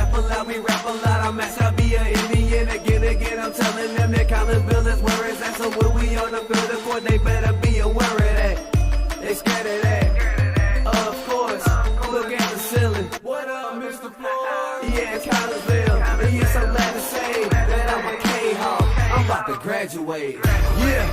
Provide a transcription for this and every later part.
rap a lot, we rap a lot. I'm at be an Indian again. I'm telling them that Collinsville is where it's at. So when we on the field of court, they better be aware of that. They scared of that. Of course, look at the ceiling. What up, Mr. Floyd? Yeah, it's Collinsville. And yes, I'm glad to say that I'm a Kahok. I'm about to graduate. Yeah,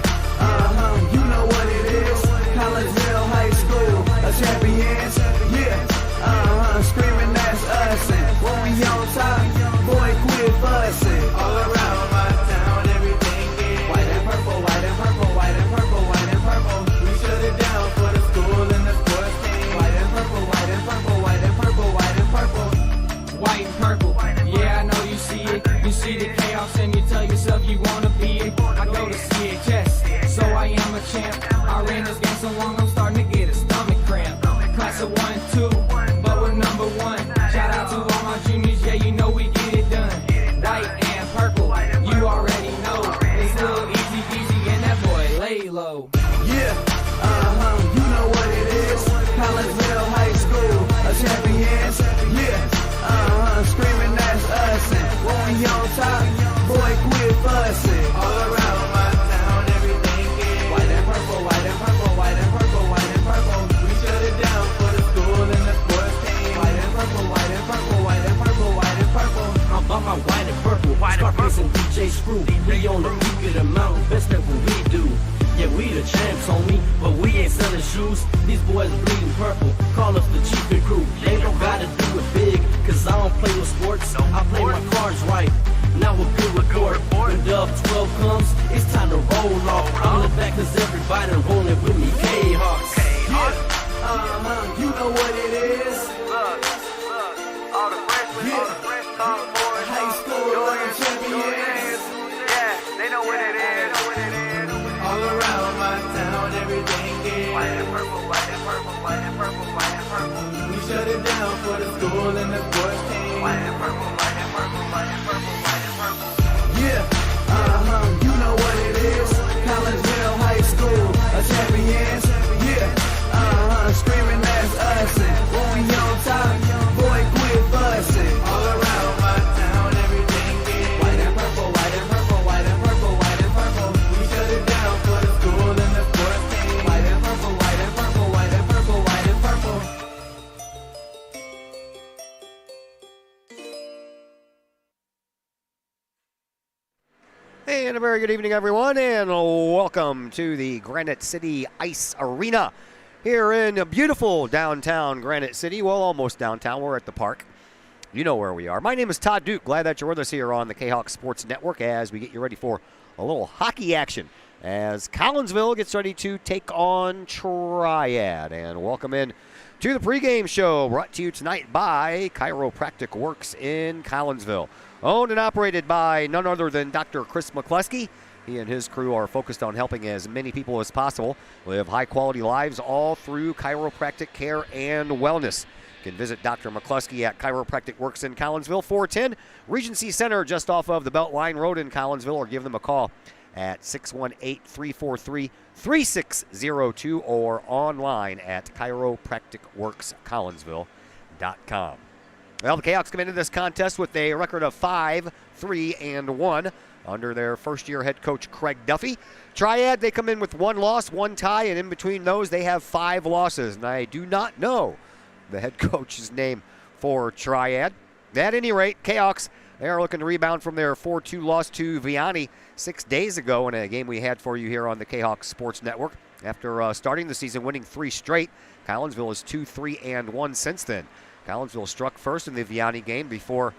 you know what it is. Collinsville High School, a champions. Yeah, screaming that's us. And when we on top, boy, quit fussing. All around my town, everything is white and purple, white and purple, white and purple, white and purple. We shut it down for the school and the sports team. White and purple, white and purple, white and purple, white and purple. White and purple, yeah, I know you see it. You see the chaos and you tell yourself you wanna be it. I go to CHS, so I am a champ. I ran this game so long I'm starting to get a stomach cramp. Class of 1 and 2, but we're number 1. Shout out to all my juniors, yeah, you know we get it done. White and purple, you already know. It's a little easy peasy and that boy lay low. Yeah, you know what it is. Collinsville High School, a champions. Yeah, screaming that's us. And when we on top, boy, quit fussing. All around my town, everything is white and purple, white and purple, white and purple, white and purple. We shut it down for the school and the sports team. White and purple, white and purple, white and purple, white and purple. I'm about my white and purple, Scarface and DJ Screw. We on the peak of the mountain, best at what we do. Yeah, we the champs, homie, but we ain't selling shoes. These boys bleeding purple, call us the chiefin' crew. They don't gotta do it big, cause I don't play with sports. I play my cards right, now a good report. When Dub 12 comes, it's time to roll off. I'm the back cause everybody rolling with me, K-Hawks. Yeah, you know what it is. All the freshmen come forward. High school champions. Yeah, they know what it is. All around my town, everything is White and purple, white and purple, white and purple, white and purple. we shut it down for the school and the sports team. White and purple, white and purple, white and purple, white and purple. Yeah, you know what it is. Collinsville High School, a champions. Yeah, screaming that's us. And when we on top, boy, quit fussing. All around my town, everything is white and purple, white and purple, white and purple, white and purple. We shut it down for the school and the sports team. White and purple, white and purple, white and purple, white and purple. And a very good evening, everyone, and welcome to the Granite City Ice Arena here in beautiful downtown Granite City. Well, almost downtown. We're at the park. You know where we are. My name is Todd Duke. Glad that you're with us here on the Kahok Sports Network as we get you ready for a little hockey action as Collinsville gets ready to take on Triad. And welcome in to the pregame show brought to you tonight by Chiropractic Works in Collinsville. Owned and operated by none other than Dr. Chris McCluskey. He and his crew are focused on helping as many people as possible live high-quality lives all through chiropractic care and wellness. You can visit Dr. McCluskey at Chiropractic Works in Collinsville, 410 Regency Center, just off of the Beltline Road in Collinsville, or give them a call at 618-343-3602 or online at chiropracticworkscollinsville.com. Well, the Kahawks come into this contest with a record of 5-3-1 under their first-year head coach Craig Duffy. Triad, they come in with 1 loss, 1 tie, and in between those they have 5 losses. And I do not know the head coach's name for Triad. At any rate, Kahawks, they are looking to rebound from their 4-2 loss to Vianney 6 days ago in a game we had for you here on the Kahawk Sports Network. After starting the season winning 3 straight, Collinsville is 2-3-1 since then. Collinsville struck first in the Vianney game before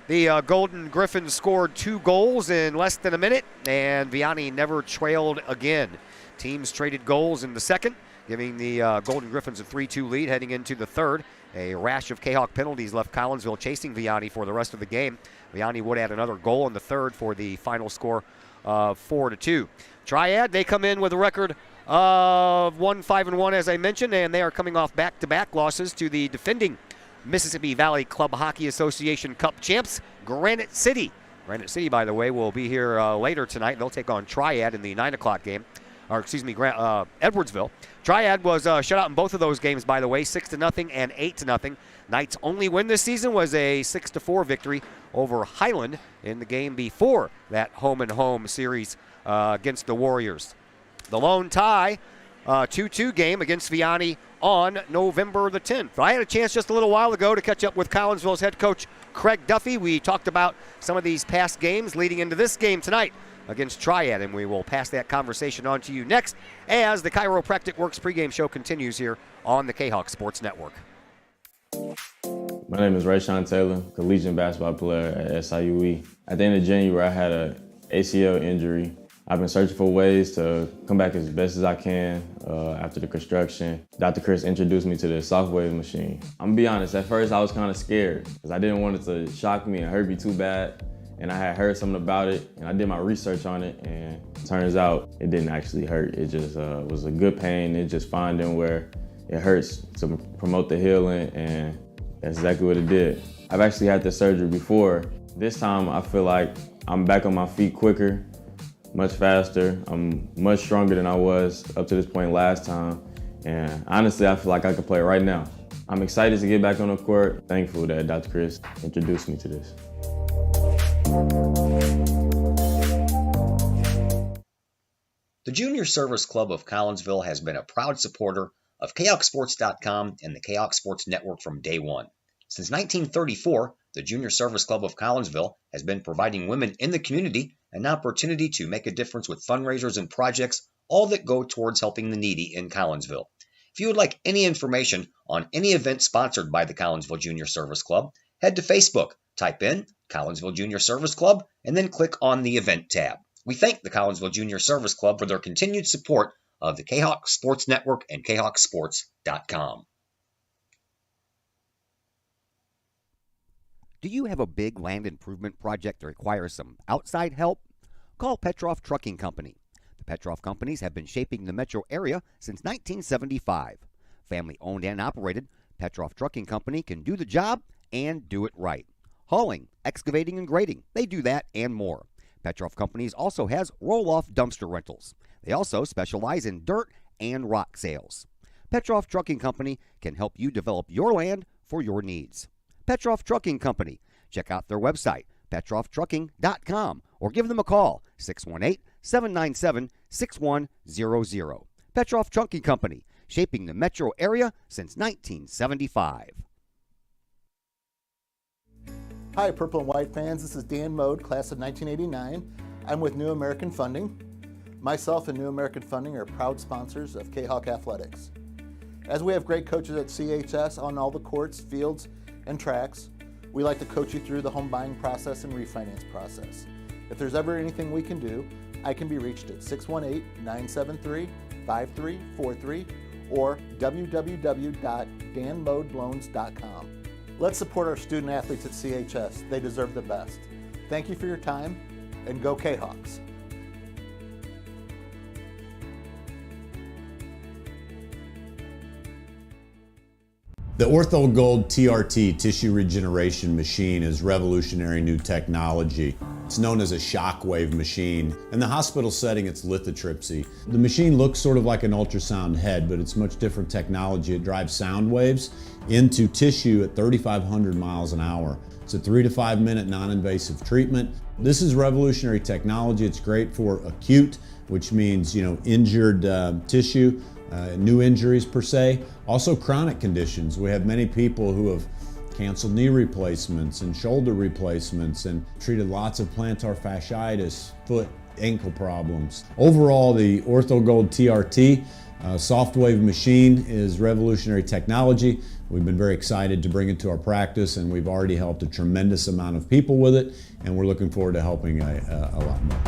the Golden Griffins scored 2 goals in less than a minute, and Vianney never trailed again. Teams traded goals in the second, giving the Golden Griffins a 3-2 lead heading into the third. A rash of Kahawk penalties left Collinsville chasing Vianney for the rest of the game. Vianney would add another goal in the third for the final score of 4-2. Triad, they come in with a record of 1-5-1, as I mentioned, and they are coming off back-to-back losses to the defending Mississippi Valley Club Hockey Association Cup champs, Granite City. Granite City, by the way, will be here later tonight. They'll take on Triad in the 9 o'clock game. Edwardsville. Triad was shut out in both of those games, by the way, 6-0 and 8-0. Knight's only win this season was a 6-4 victory over Highland in the game before that home-and-home series against the Warriors. The lone tie, 2-2 game against Vianney on November the 10th. I had a chance just a little while ago to catch up with Collinsville's head coach Craig Duffy. We talked about some of these past games leading into this game tonight against Triad, and we will pass that conversation on to you next as the Chiropractic Works pregame show continues here on the Kahok Sports Network. My name is Rayshawn Taylor, collegiate basketball player at SIUE. At the end of January, I had an ACL injury. I've been searching for ways to come back as best as I can after the construction. Dr. Chris introduced me to the Softwave machine. I'm gonna be honest, at first I was kind of scared because I didn't want it to shock me and hurt me too bad. And I had heard something about it, and I did my research on it, and it turns out it didn't actually hurt. It just was a good pain. It just finding where it hurts to promote the healing, and that's exactly what it did. I've actually had this surgery before. This time I feel like I'm back on my feet quicker, much faster. I'm much stronger than I was up to this point last time, and honestly I feel like I could play right now. I'm excited to get back on the court. Thankful that Dr. Chris introduced me to this. The Junior Service Club of Collinsville has been a proud supporter of KahokSports.com and the Kahok Sports Network from day one. Since 1934, the Junior Service Club of Collinsville has been providing women in the community an opportunity to make a difference with fundraisers and projects, all that go towards helping the needy in Collinsville. If you would like any information on any event sponsored by the Collinsville Junior Service Club, head to Facebook, type in Collinsville Junior Service Club, and then click on the event tab. We thank the Collinsville Junior Service Club for their continued support of the Kahok Sports Network and KahokSports.com. Do you have a big land improvement project that requires some outside help? Call Petroff Trucking Company. The Petroff Companies have been shaping the metro area since 1975. Family owned and operated, Petroff Trucking Company can do the job and do it right. Hauling, excavating, and grading, they do that and more. Petroff Companies also has roll-off dumpster rentals. They also specialize in dirt and rock sales. Petroff Trucking Company can help you develop your land for your needs. Petroff Trucking Company. Check out their website, petrofftrucking.com, or give them a call, 618-797-6100. Petroff Trucking Company, shaping the metro area since 1975. Hi, Purple and White fans. This is Dan Mode, class of 1989. I'm with New American Funding. Myself and New American Funding are proud sponsors of Kahok Athletics. As we have great coaches at CHS on all the courts, fields, and tracks, we like to coach you through the home buying process and refinance process. If there's ever anything we can do, I can be reached at 618-973-5343 or www.danmodeloans.com. Let's support our student athletes at CHS. They deserve the best. Thank you for your time, and go Kahawks. The Ortho Gold TRT tissue regeneration machine is revolutionary new technology. It's known as a shockwave machine. In the hospital setting, it's lithotripsy. The machine looks sort of like an ultrasound head, but it's much different technology. It drives sound waves into tissue at 3,500 miles an hour. It's a 3 to 5 minute non-invasive treatment. This is revolutionary technology. It's great for acute, which means, injured tissue. New injuries per se, also chronic conditions. We have many people who have canceled knee replacements and shoulder replacements and treated lots of plantar fasciitis, foot, ankle problems. Overall, the OrthoGold TRT softwave machine is revolutionary technology. We've been very excited to bring it to our practice, and we've already helped a tremendous amount of people with it, and we're looking forward to helping a lot more.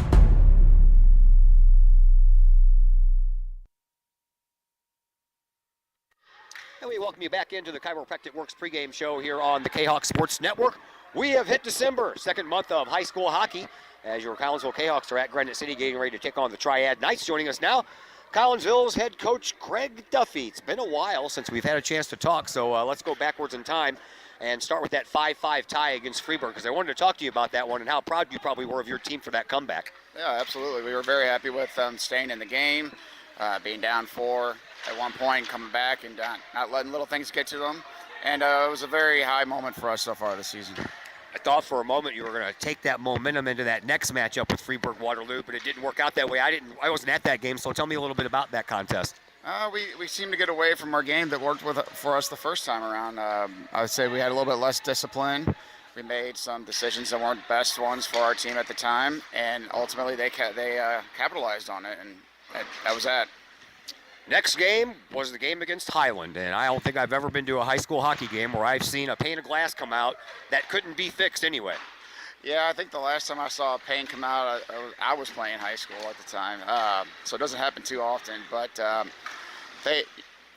And we welcome you back into the Chiropractic Works pregame show here on the Kahok Sports Network. We have hit December, second month of high school hockey, as your Collinsville Kahawks are at Granite City getting ready to take on the Triad Knights. Joining us now, Collinsville's head coach Craig Duffy. It's been a while since we've had a chance to talk, so let's go backwards in time and start with that 5-5 tie against Freeburg, because I wanted to talk to you about that one and how proud you probably were of your team for that comeback. Yeah, absolutely. We were very happy with staying in the game. being down 4 at one point, coming back and not letting little things get to them. And it was a very high moment for us so far this season. I thought for a moment you were going to take that momentum into that next matchup with Freeburg-Waterloo, but it didn't work out that way. I wasn't at that game, so tell me a little bit about that contest. We seemed to get away from our game that worked for us the first time around. I would say we had a little bit less discipline. We made some decisions that weren't best ones for our team at the time, and ultimately they capitalized on it, and that was that. Next game was the game against Highland, and I don't think I've ever been to a high school hockey game where I've seen a pane of glass come out that couldn't be fixed anyway. Yeah, I think the last time I saw a pane come out, I was playing high school at the time, so it doesn't happen too often. But that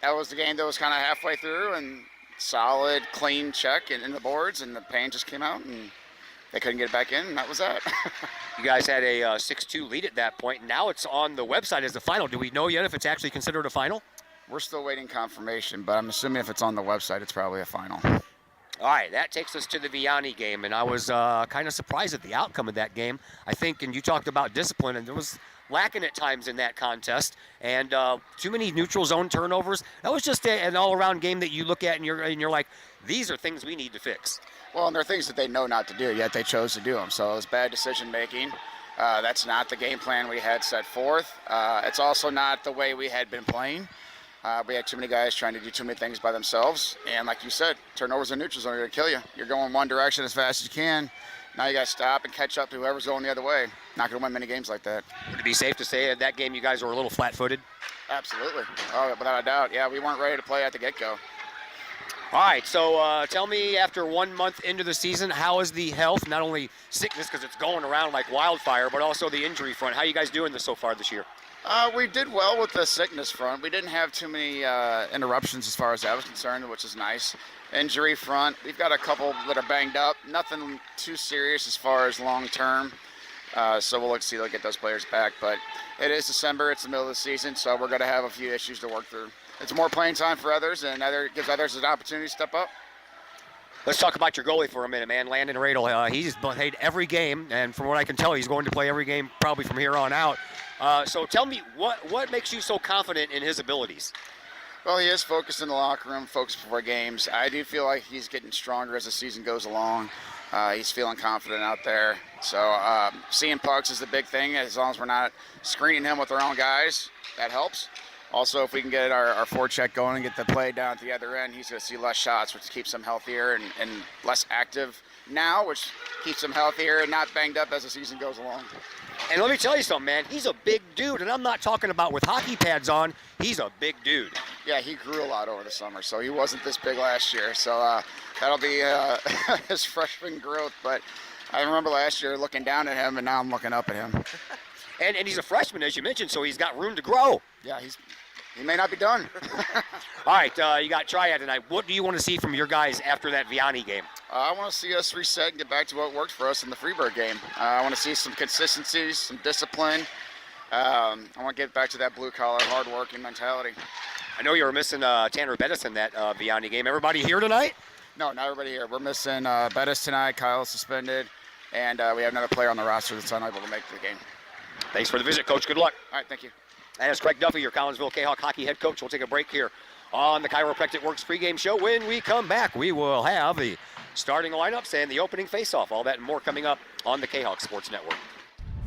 was the game that was kind of halfway through, and solid, clean check in the boards, and the pane just came out, and they couldn't get it back in, and that was that. You guys had a 6-2 lead at that point. Now it's on the website as the final. Do we know yet if it's actually considered a final? We're still waiting confirmation, but I'm assuming if it's on the website, it's probably a final. All right, that takes us to the Vianney game, and I was kind of surprised at the outcome of that game. I think, and you talked about discipline, and there was lacking at times in that contest, and too many neutral zone turnovers. That was just an all-around game that you look at, and you're like, these are things we need to fix. Well, and they're things that they know not to do, yet they chose to do them. So it was bad decision-making. That's not the game plan we had set forth. It's also not the way we had been playing. We had too many guys trying to do too many things by themselves. And like you said, turnovers in neutral zone are going to kill you. You're going one direction as fast as you can. Now you got to stop and catch up to whoever's going the other way. Not going to win many games like that. Would it be safe to say that game you guys were a little flat-footed? Absolutely. Oh, without a doubt. Yeah, we weren't ready to play at the get-go. All right, so tell me, after 1 month into the season, how is the health, not only sickness because it's going around like wildfire, but also the injury front? How are you guys doing this so far this year? We did well with the sickness front. We didn't have too many interruptions as far as that was concerned, which is nice. Injury front, we've got a couple that are banged up. Nothing too serious as far as long-term. So we'll look to see they'll get those players back. But it is December, it's the middle of the season, so we're going to have a few issues to work through. It's more playing time for others, and gives others an opportunity to step up. Let's talk about your goalie for a minute, man. Landon Radel, he's played every game, and from what I can tell, he's going to play every game probably from here on out. So tell me, what makes you so confident in his abilities? Well, he is focused in the locker room, focused before games. I do feel like he's getting stronger as the season goes along. He's feeling confident out there. So seeing pucks is the big thing. As long as we're not screening him with our own guys, that helps. Also, if we can get our forecheck going and get the play down at the other end, he's going to see less shots, which keeps him healthier and less active now, which keeps him healthier and not banged up as the season goes along. And let me tell you something, man. He's a big dude, and I'm not talking about with hockey pads on. He's a big dude. Yeah, he grew a lot over the summer, so he wasn't this big last year. So that'll be his freshman growth. But I remember last year looking down at him, and now I'm looking up at him. And he's a freshman, as you mentioned, so he's got room to grow. Yeah, he may not be done. All right, you got Triad tonight. What do you want to see from your guys after that Vianney game? I want to see us reset and get back to what worked for us in the Freeburg game. I want to see some consistency, some discipline. I want to get back to that blue-collar, hard-working mentality. I know you were missing Tanner Bettis in that Vianney game. Everybody here tonight? No, not everybody here. We're missing Bettis tonight. Kyle's suspended. And we have another player on the roster that's unable to make the game. Thanks for the visit, Coach. Good luck. All right, thank you. And it's Craig Duffy, your Collinsville Kahok hockey head coach. We'll take a break here on the Chiropractic Works pregame show. When we come back, we will have the starting lineups and the opening faceoff. All that and more coming up on the Kahok Sports Network.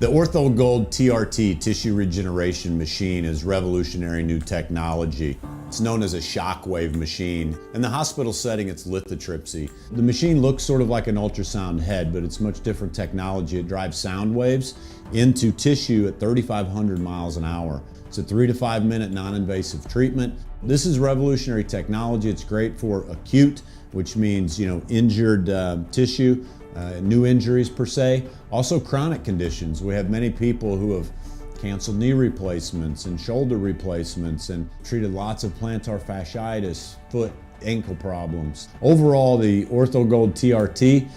The Ortho Gold TRT tissue regeneration machine is revolutionary new technology. It's known as a shockwave machine. In the hospital setting, it's lithotripsy. The machine looks sort of like an ultrasound head, but it's much different technology. It drives sound waves into tissue at 3,500 miles an hour. It's a 3 to 5 minute non-invasive treatment. This is revolutionary technology. It's great for acute, which means, injured tissue. New injuries per se, also chronic conditions. We have many people who have canceled knee replacements and shoulder replacements and treated lots of plantar fasciitis, foot, ankle problems. Overall, the OrthoGold TRT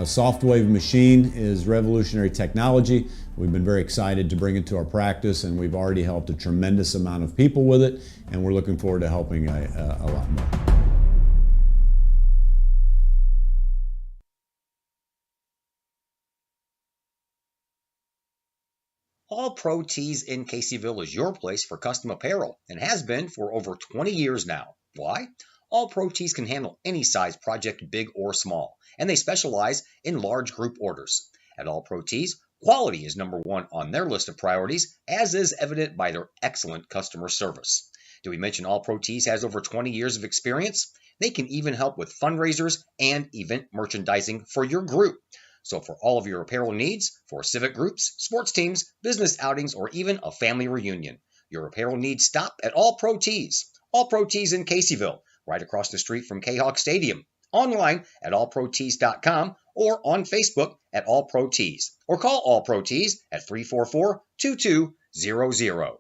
soft wave machine is revolutionary technology. We've been very excited to bring it to our practice, and we've already helped a tremendous amount of people with it, and we're looking forward to helping a lot more. All Pro Tees in Caseyville is your place for custom apparel and has been for over 20 years now. Why? All Pro Tees can handle any size project, big or small, and they specialize in large group orders. At All Pro Tees, quality is number one on their list of priorities, as is evident by their excellent customer service. Did we mention All Pro Tees has over 20 years of experience? They can even help with fundraisers and event merchandising for your group. So for all of your apparel needs, for civic groups, sports teams, business outings, or even a family reunion, your apparel needs stop at All Pro Tees. All Pro Tees in Caseyville, right across the street from Kahok Stadium. Online at allprotees.com or on Facebook at All Pro Tees. Or call All Pro Tees at 344-2200.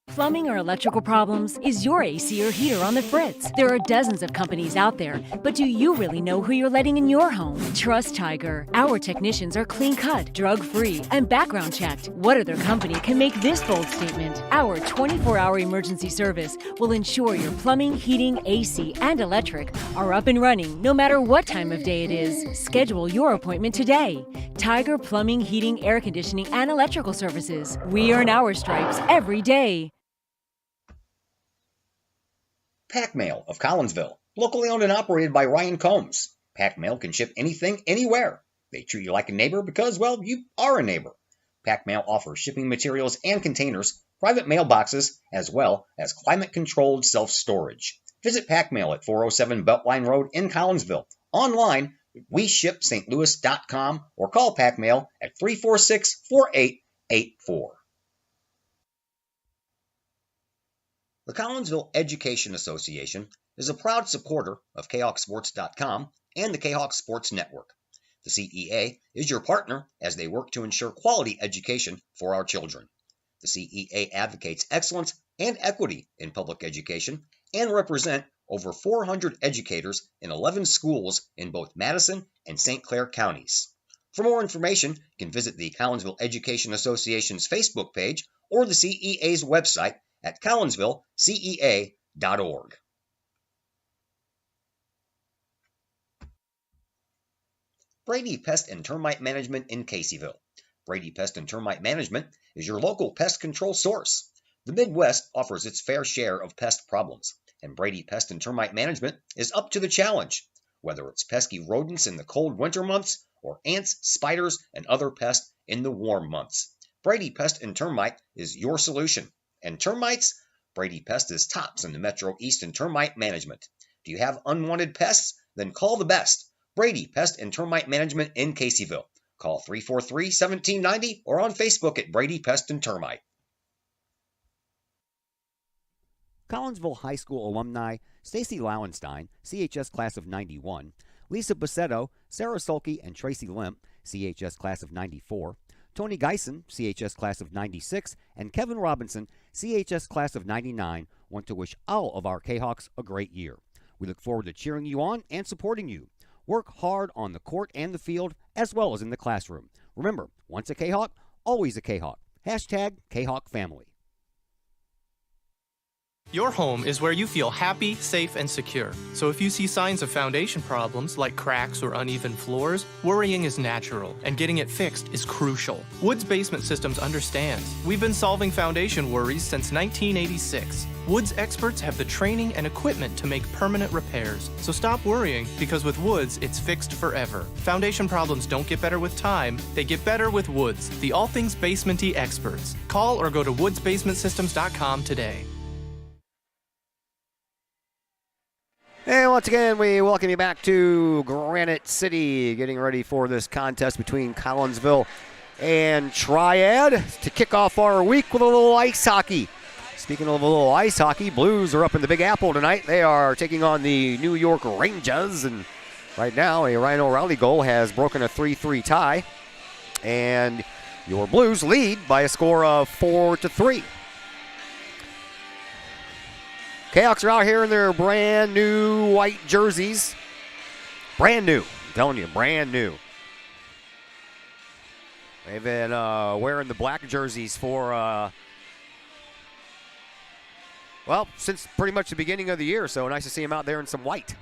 Plumbing or electrical problems? Is your AC or heater on the fritz? There are dozens of companies out there, but do you really know who you're letting in your home? Trust Tiger. Our technicians are clean-cut, drug-free, and background checked. What other company can make this bold statement? Our 24-hour emergency service will ensure your plumbing, heating, AC, and electric are up and running no matter what time of day it is. Schedule your appointment today. Tiger Plumbing, Heating, Air Conditioning, and Electrical Services. We earn our stripes every day. Pack Mail of Collinsville, locally owned and operated by Ryan Combs. Pack Mail can ship anything, anywhere. They treat you like a neighbor because, well, you are a neighbor. Pack Mail offers shipping materials and containers, private mailboxes, as well as climate-controlled self-storage. Visit Pack Mail at 407 Beltline Road in Collinsville. Online, WeShipSt.Louis.com or call Pack Mail at 346-4884. The Collinsville Education Association is a proud supporter of KahokSports.com and the Kahok Sports Network. The CEA is your partner as they work to ensure quality education for our children. The CEA advocates excellence and equity in public education and represent over 400 educators in 11 schools in both Madison and St. Clair counties. For more information, you can visit the Collinsville Education Association's Facebook page or the CEA's website at collinsvillecea.org. Brady Pest and Termite Management in Caseyville. Brady Pest and Termite Management is your local pest control source. The Midwest offers its fair share of pest problems, and Brady Pest and Termite Management is up to the challenge. Whether it's pesky rodents in the cold winter months or ants, spiders, and other pests in the warm months, Brady Pest and Termite is your solution. And termites? Brady Pest is tops in the Metro East in termite management. Do you have unwanted pests? Then call the best. Brady Pest and Termite Management in Caseyville. Call 343-1790 or on Facebook at Brady Pest and Termite. Collinsville High School alumni Stacy Lauenstein, CHS class of 91, Lisa Bassetto, Sarah Sulke, and Tracy Limp, CHS class of 94, Tony Geisen, CHS class of 96, and Kevin Robinson, CHS class of 99, want to wish all of our Kahawks a great year. We look forward to cheering you on and supporting you. Work hard on the court and the field, as well as in the classroom. Remember, once a Kahawk, always a Kahawk. Hashtag Kahawk Family. Your home is where you feel happy, safe, and secure. So if you see signs of foundation problems like cracks or uneven floors, worrying is natural, and getting it fixed is crucial. Woods Basement Systems understands. We've been solving foundation worries since 1986. Woods experts have the training and equipment to make permanent repairs. So stop worrying, because with Woods, it's fixed forever. Foundation problems don't get better with time, they get better with Woods, the all things basement-y experts. Call or go to woodsbasementsystems.com today. And once again, we welcome you back to Granite City, getting ready for this contest between Collinsville and Triad to kick off our week with a little ice hockey. Speaking of a little ice hockey, Blues are up in the Big Apple tonight. They are taking on the New York Rangers, and right now a Ryan O'Reilly goal has broken a 3-3 tie, and your Blues lead by a score of 4-3. Kahawks are out here in their brand new white jerseys. Brand new. I'm telling you, brand new. They've been wearing the black jerseys for, well, since pretty much the beginning of the year. So nice to see them out there in some white.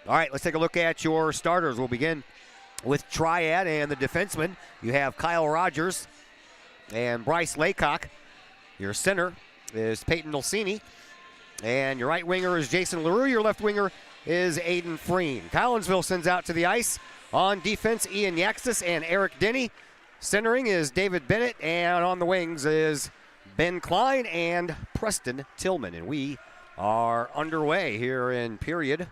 All right, let's take a look at your starters. We'll begin with Triad and the defensemen. You have Kyle Rogers and Bryce Laycock. Your center is Peyton Dulcini. And your right winger is Jason LaRue. Your left winger is Aiden Freen. Collinsville sends out to the ice. On defense, Ian Yaxis and Eric Denny. Centering is David Bennett. And on the wings is Ben Klein and Preston Tillman. And we are underway here in period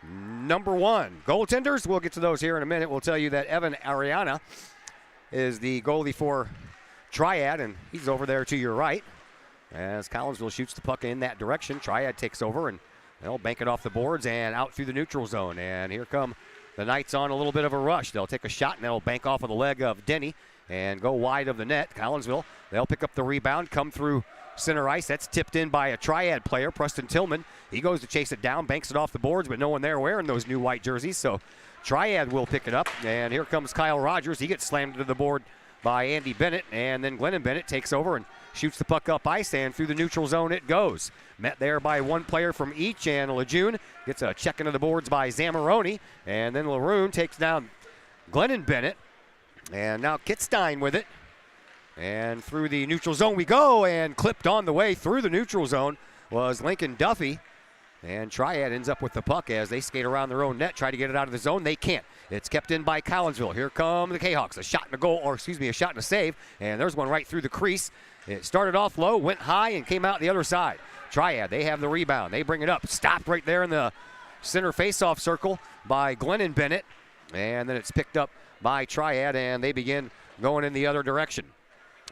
number 1. Goaltenders, we'll get to those here in a minute. We'll tell you that Evan Ariana is the goalie for Triad, and he's over there to your right. As Collinsville shoots the puck in that direction, Triad takes over, and they'll bank it off the boards and out through the neutral zone. And here come the Knights on a little bit of a rush. They'll take a shot, and they'll bank off of the leg of Denny and go wide of the net. Collinsville, they'll pick up the rebound, come through center ice. That's tipped in by a Triad player, Preston Tillman. He goes to chase it down, banks it off the boards, but no one there wearing those new white jerseys, so Triad will pick it up. And here comes Kyle Rogers. He gets slammed to the board by Andy Bennett, and then Glennon Bennett takes over and shoots the puck up ice, and through the neutral zone it goes. Met there by one player from each, and Lejeune gets a check into the boards by Zamoroni, and then Laroon takes down Glennon Bennett, and now Kitstein with it. And through the neutral zone we go, and clipped on the way through the neutral zone was Lincoln Duffy. And Triad ends up with the puck as they skate around their own net, try to get it out of the zone. They can't. It's kept in by Collinsville. Here come the Kahawks. A shot and a goal, or excuse me, a shot and a save. And there's one right through the crease. It started off low, went high, and came out the other side. Triad, they have the rebound. They bring it up. Stopped right there in the center faceoff circle by Glennon Bennett. And then it's picked up by Triad, and they begin going in the other direction.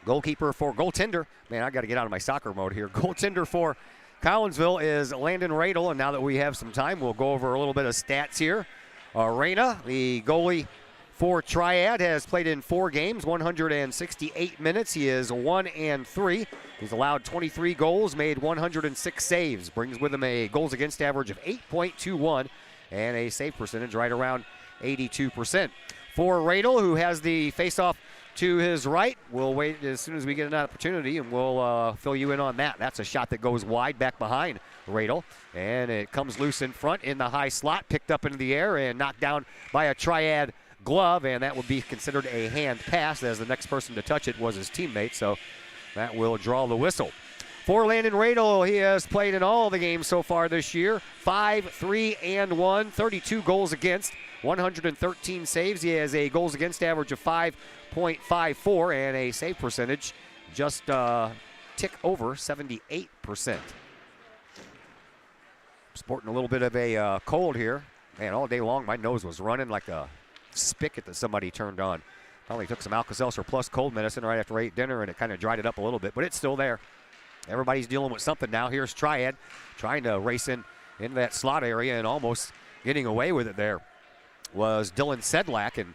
Goaltender, man, I got to get out of my soccer mode here. Goaltender for Collinsville is Landon Radel, and now that we have some time, we'll go over a little bit of stats here. Reyna, the goalie for Triad, has played in 4 games, 168 minutes. He is 1-3. He's allowed 23 goals, made 106 saves, brings with him a goals against average of 8.21 and a save percentage right around 82%. For Radel, who has the faceoff to his right, we'll wait as soon as we get an opportunity, and we'll fill you in on that. That's a shot that goes wide back behind Radel, and it comes loose in front in the high slot, picked up into the air and knocked down by a Triad glove, and that would be considered a hand pass, as the next person to touch it was his teammate, so that will draw the whistle. For Landon Radel, he has played in all the games so far this year, 5-3-1, 32 goals against, 113 saves. He has a goals against average of 5.54 and a save percentage just tick over 78%. Sporting a little bit of a cold here. Man, all day long my nose was running like a spigot that somebody turned on. Probably took some Alka-Seltzer plus cold medicine right after I ate dinner, and it kind of dried it up a little bit, but it's still there. Everybody's dealing with something now. Here's Triad trying to race into that slot area and almost getting away with it there was Dylan Sedlak, and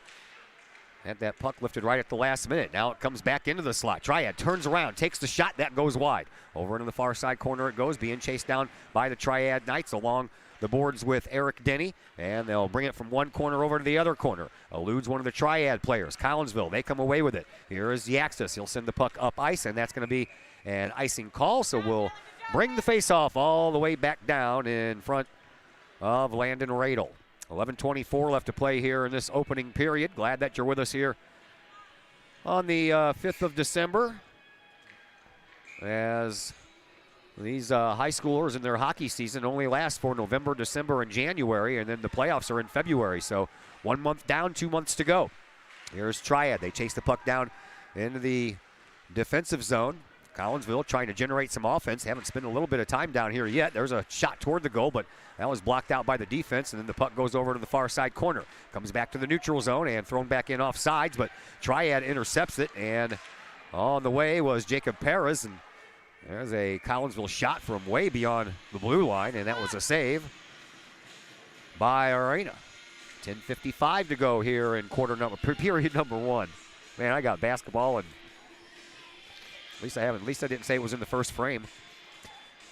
had that puck lifted right at the last minute. Now it comes back into the slot. Triad turns around, takes the shot, that goes wide. Over into the far side corner it goes, being chased down by the Triad Knights along the boards with Eric Denny, and they'll bring it from one corner over to the other corner. Eludes one of the Triad players. Collinsville, they come away with it. Here is Yaxis. He'll send the puck up ice, and that's going to be an icing call, so we'll bring the face-off all the way back down in front of Landon Radel. 11:24 left to play here in this opening period. Glad that you're with us here on the 5th of December, as these high schoolers in their hockey season only last for November, December, and January, and then the playoffs are in February. So 1 month down, 2 months to go. Here's Triad. They chase the puck down into the defensive zone. Collinsville trying to generate some offense. Haven't spent a little bit of time down here yet. There's a shot toward the goal, but that was blocked out by the defense, and then the puck goes over to the far side corner. Comes back to the neutral zone and thrown back in off sides, but Triad intercepts it, and on the way was Jacob Perez, and there's a Collinsville shot from way beyond the blue line, and that was a save by Arena. 10:55 to go here in period number 1. Man, I got basketball, and at least I didn't say it was in the first frame.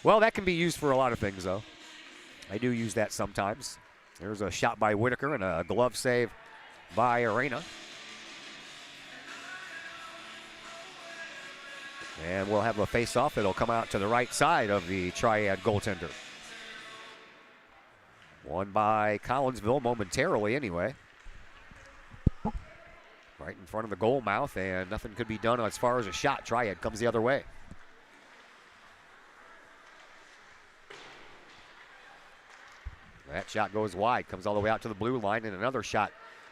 Well, that can be used for a lot of things, though. I do use that sometimes. There's a shot by Whitaker and a glove save by Arena. And we'll have a face-off. It'll come out to the right side of the Triad goaltender. Won by Collinsville momentarily anyway. right in front of the goal mouth, and nothing could be done as far as a shot. Triad comes the other way. That shot goes wide, comes all the way out to the blue line, and another shot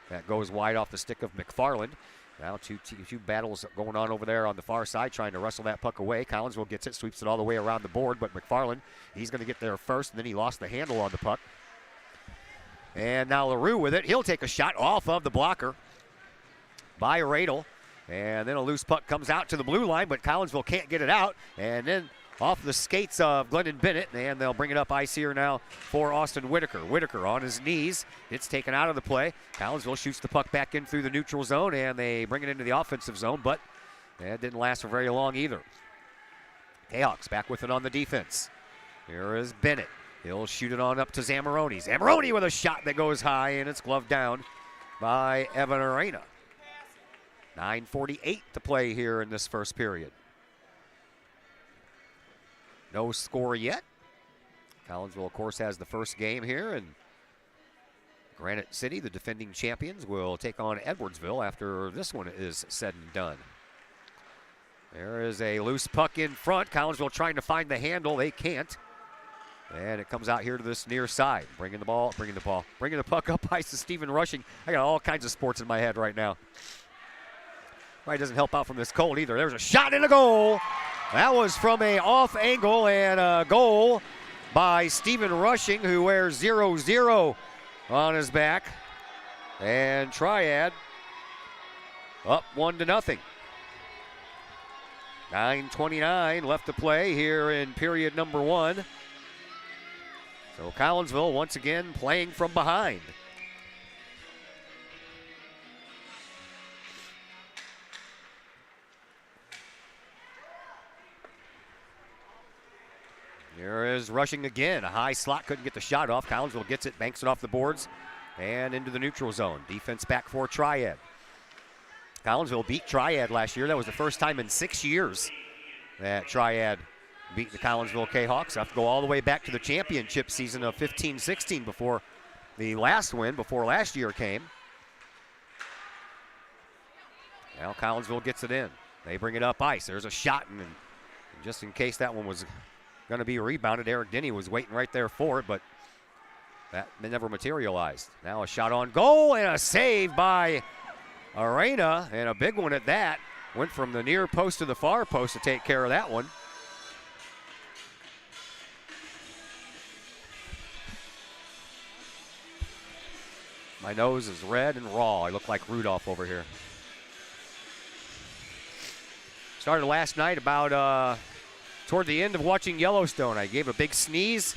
that goes wide off the stick of McFarland. Now two battles going on over there on the far side, trying to wrestle that puck away. Collinsville gets it, sweeps it all the way around the board, but McFarland, he's going to get there first, and then he lost the handle on the puck. And now LaRue with it. He'll take a shot off of the blocker by Radel. And then a loose puck comes out to the blue line, but Collinsville can't get it out. And then off the skates of Glendon Bennett, and they'll bring it up ice here now for Austin Whitaker. Whitaker on his knees. It's taken out of the play. Collinsville shoots the puck back in through the neutral zone, and they bring it into the offensive zone, but that didn't last for very long either. Kahok's back with it on the defense. Here is Bennett. He'll shoot it on up to Zamoroni. Zamoroni with a shot that goes high, and it's gloved down by Evan Arena. 9:48 to play here in this first period. No score yet. Collinsville, of course, has the first game here, and Granite City, the defending champions, will take on Edwardsville after this one is said and done. There is a loose puck in front. Collinsville trying to find the handle. They can't. And it comes out here to this near side. Bringing the puck up ice to Stephen Rushing. I got all kinds of sports in my head right now. Probably doesn't help out from this cold either. There's a shot and a goal. That was from a off angle, and a goal by Stephen Rushing, who wears 0-0 on his back. And Triad up 1-0. 9:29 left to play here in period number 1. So Collinsville once again playing from behind. Here is Rushing again. A high slot, couldn't get the shot off. Collinsville gets it, banks it off the boards, and into the neutral zone. Defense back for Triad. Collinsville beat Triad last year. That was the first time in 6 years that Triad beat the Collinsville Kahawks. Have to go all the way back to the championship season of 15-16 before the last win, before last year came. Now Collinsville gets it in. They bring it up ice. There's a shot, and just in case that one was going to be rebounded, Eric Denny was waiting right there for it, but that never materialized. Now a shot on goal and a save by Arena, and a big one at that. Went from the near post to the far post to take care of that one. My nose is red and raw. I look like Rudolph over here. Started last night about toward the end of watching Yellowstone. I gave a big sneeze,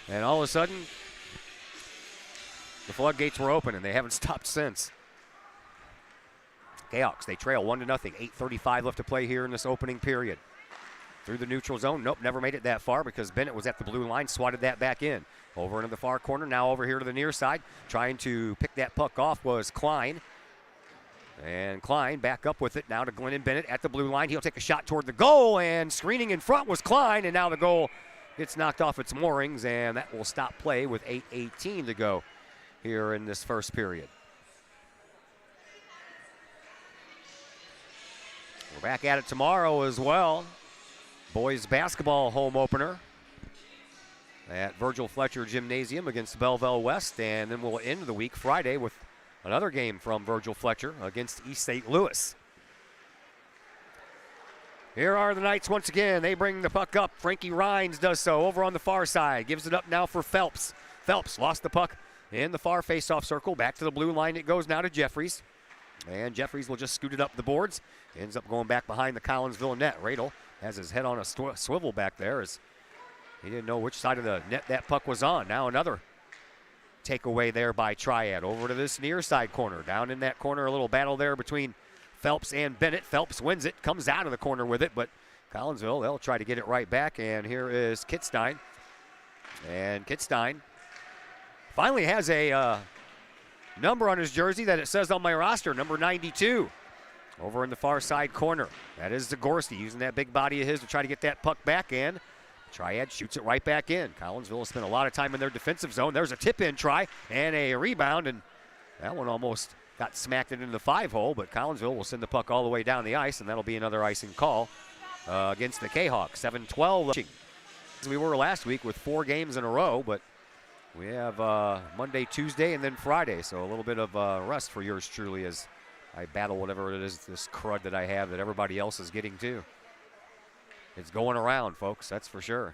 and all of a sudden, the floodgates were open, and they haven't stopped since. Kahawks, they trail 1-0. 8:35 left to play here in this opening period. Through the neutral zone. Nope, never made it that far because Bennett was at the blue line, swatted that back in. Over into the far corner, now over here to the near side. Trying to pick that puck off was Klein. And Klein back up with it now to Glennon Bennett at the blue line. He'll take a shot toward the goal, and screening in front was Klein, and now the goal gets knocked off its moorings, and that will stop play with 8:18 to go here in this first period. We're back at it tomorrow as well. Boys basketball home opener at Virgil Fletcher Gymnasium against Belleville West, and then we'll end the week Friday with another game from Virgil Fletcher against East St. Louis. Here are the Knights once again. They bring the puck up. Frankie Rhines does so over on the far side. Gives it up now for Phelps. Phelps lost the puck in the far face-off circle. Back to the blue line it goes now to Jeffries. And Jeffries will just scoot it up the boards. Ends up going back behind the Collinsville net. Radel has his head on a swivel back there as he didn't know which side of the net that puck was on. Now another takeaway there by Triad. Over to this near side corner. Down in that corner, a little battle there between Phelps and Bennett. Phelps wins it, comes out of the corner with it, but Collinsville, they'll try to get it right back. And here is Kitstein. And Kitstein finally has a number on his jersey that it says on my roster, number 92. Over in the far side corner. That is Zagorski using that big body of his to try to get that puck back in. Triad shoots it right back in. Collinsville has spent a lot of time in their defensive zone. There's a tip-in try and a rebound, and that one almost got smacked it into the 5-hole, but Collinsville will send the puck all the way down the ice, and that'll be another icing call against the Kahok. 7-12 as we were last week with 4 games in a row, but we have Monday, Tuesday, and then Friday, so a little bit of rest for yours truly as I battle whatever it is, this crud that I have that everybody else is getting too. It's going around, folks, that's for sure.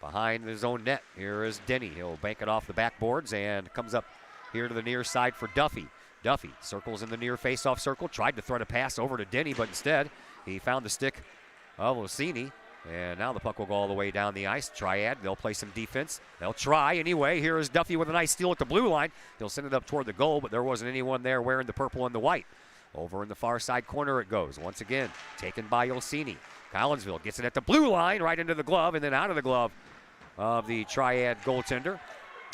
Behind his own net, here is Denny. He'll bank it off the backboards and comes up here to the near side for Duffy. Duffy circles in the near face-off circle, tried to thread a pass over to Denny, but instead he found the stick of Lucini. And now the puck will go all the way down the ice. Triad, they'll play some defense. They'll try anyway. Here is Duffy with a nice steal at the blue line. He'll send it up toward the goal, but there wasn't anyone there wearing the purple and the white. Over in the far side corner it goes. Once again, taken by Olsini. Collinsville gets it at the blue line, right into the glove, and then out of the glove of the Triad goaltender.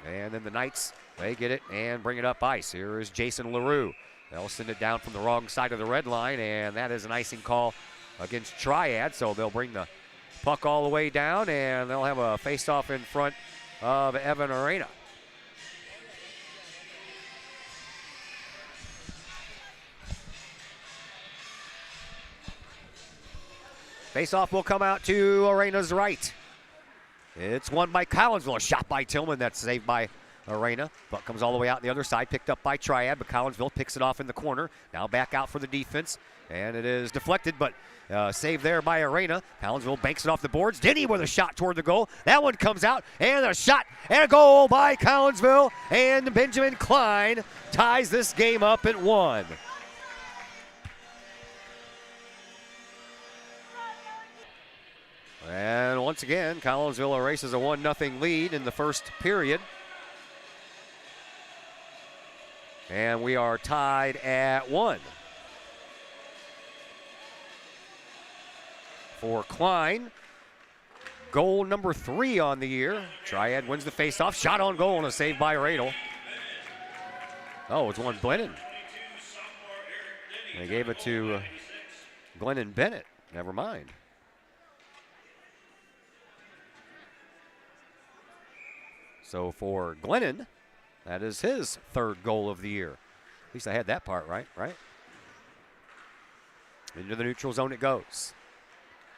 And then the Knights, they get it and bring it up ice. Here is Jason LaRue. They'll send it down from the wrong side of the red line, and that is an icing call against Triad. So they'll bring the puck all the way down, and they'll have a face-off in front of Evan Arena. Face-off will come out to Arena's right. It's won by Collinsville. A shot by Tillman that's saved by Arena. Puck comes all the way out the other side, picked up by Triad, but Collinsville picks it off in the corner. Now back out for the defense, and it is deflected, but saved there by Arena. Collinsville banks it off the boards. Denny with a shot toward the goal. That one comes out, and a shot and a goal by Collinsville, and Benjamin Klein ties this game up at 1. And once again, Collinsville erases a 1-0 lead in the first period. And we are tied at 1. For Klein, goal number 3 on the year. Triad wins the faceoff, shot on goal and a save by Radel. Oh, it's one Glennon. They gave it to Glennon Bennett. Never mind. So for Glennon, that is his 3rd goal of the year. At least I had that part right? Into the neutral zone it goes.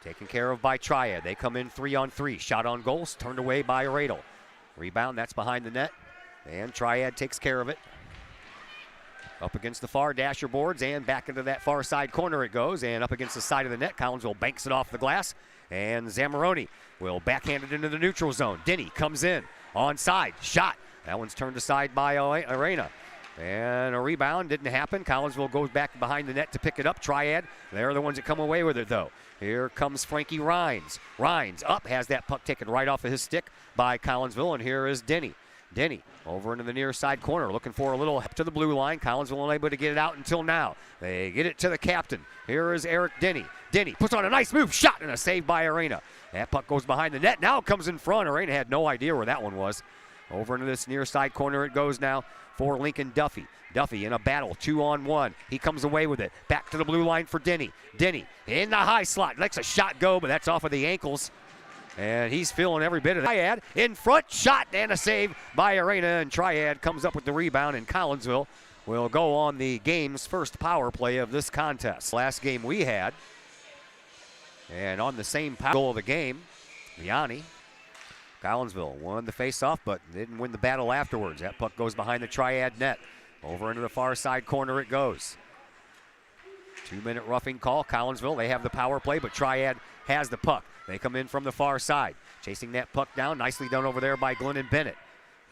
Taken care of by Triad. They come in 3-on-3. Shot on goals, turned away by Radel. Rebound, that's behind the net. And Triad takes care of it. Up against the far dasher boards and back into that far side corner it goes. And up against the side of the net, Collinsville banks it off the glass. And Zamoroni will backhand it into the neutral zone. Denny comes in. Onside, shot. That one's turned aside by Arena. And a rebound didn't happen. Collinsville goes back behind the net to pick it up. Triad, they're the ones that come away with it, though. Here comes Frankie Rhines. Rhines up, has that puck taken right off of his stick by Collinsville, and here is Denny. Denny over into the near side corner, looking for a little help to the blue line. Collinsville unable to get it out until now. They get it to the captain. Here is Eric Denny. Denny puts on a nice move, shot, and a save by Arena. That puck goes behind the net. Now it comes in front. Arena had no idea where that one was. Over into this near side corner it goes now for Lincoln Duffy. Duffy in a battle, 2-on-1. He comes away with it. Back to the blue line for Denny. Denny in the high slot. Lets a shot go, but that's off of the ankles. And he's feeling every bit of that. Triad in front, shot, and a save by Arena. And Triad comes up with the rebound, and Collinsville will go on the game's first power play of this contest. Last game we had, and on the same goal of the game, Yanni. Collinsville won the face-off, but didn't win the battle afterwards. That puck goes behind the Triad net. Over into the far side corner it goes. 2-minute roughing call. Collinsville, they have the power play, but Triad has the puck. They come in from the far side. Chasing that puck down. Nicely done over there by Glennon Bennett.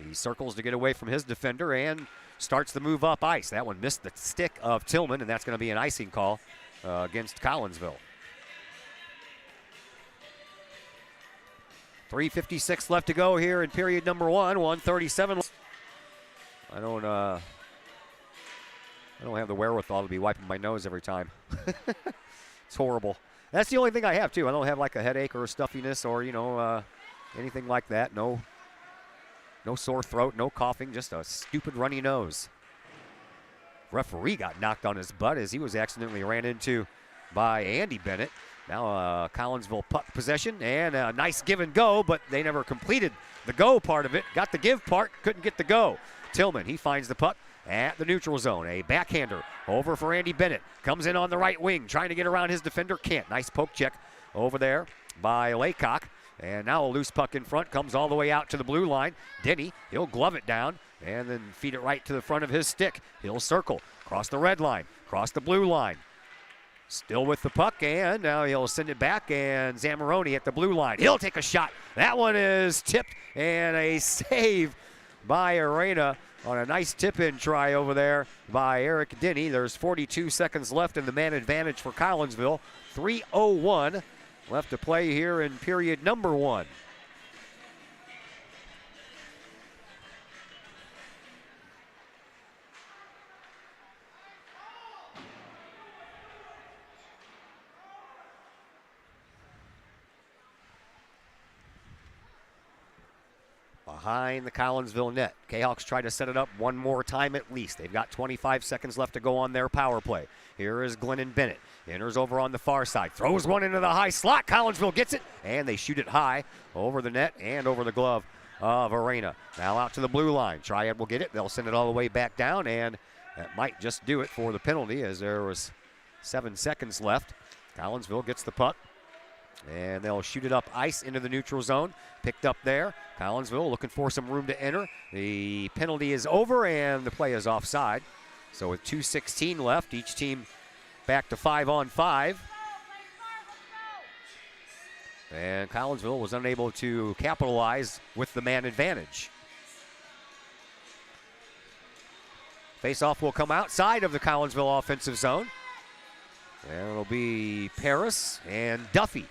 He circles to get away from his defender and starts the move up ice. That one missed the stick of Tillman, and that's going to be an icing call against Collinsville. 3:56 left to go here in period number 1. 1:37. I don't have the wherewithal to be wiping my nose every time. It's horrible. That's the only thing I have too. I don't have like a headache or a stuffiness or anything like that. No sore throat, no coughing, just a stupid runny nose. Referee got knocked on his butt as he was accidentally ran into by Andy Bennett. Now Collinsville puck possession and a nice give and go, but they never completed the go part of it. Got the give part, couldn't get the go. Tillman, he finds the puck at the neutral zone. A backhander over for Andy Bennett. Comes in on the right wing, trying to get around his defender. Can't. Nice poke check over there by Laycock. And now a loose puck in front, comes all the way out to the blue line. Denny, he'll glove it down and then feed it right to the front of his stick. He'll circle, cross the red line, cross the blue line. Still with the puck, and now he'll send it back, and Zamoroni at the blue line. He'll take a shot. That one is tipped, and a save by Arena on a nice tip-in try over there by Eric Denny. There's 42 seconds left in the man advantage for Collinsville. 3:01 left to play here in period number 1. Behind the Collinsville net. Kahawks try to set it up one more time at least. They've got 25 seconds left to go on their power play. Here is Glennon Bennett. Enters over on the far side. Throws one into the high slot. Collinsville gets it, and they shoot it high over the net and over the glove of Arena. Now out to the blue line. Triad will get it. They'll send it all the way back down, and that might just do it for the penalty as there was 7 seconds left. Collinsville gets the puck. And they'll shoot it up ice into the neutral zone. Picked up there. Collinsville looking for some room to enter. The penalty is over and the play is offside. So with 2:16 left, each team back to 5-on-5. And Collinsville was unable to capitalize with the man advantage. Face-off will come outside of the Collinsville offensive zone. And it'll be Paris and Duffy.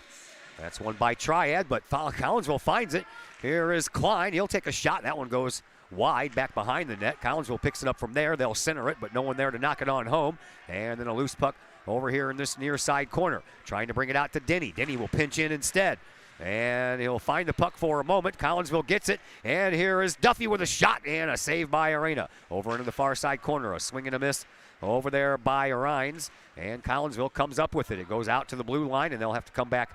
That's one by Triad, but Collinsville finds it. Here is Klein. He'll take a shot. That one goes wide back behind the net. Collinsville picks it up from there. They'll center it, but no one there to knock it on home. And then a loose puck over here in this near side corner. Trying to bring it out to Denny. Denny will pinch in instead. And he'll find the puck for a moment. Collinsville gets it. And here is Duffy with a shot and a save by Arena. Over into the far side corner. A swing and a miss over there by Rhines. And Collinsville comes up with it. It goes out to the blue line, and they'll have to come back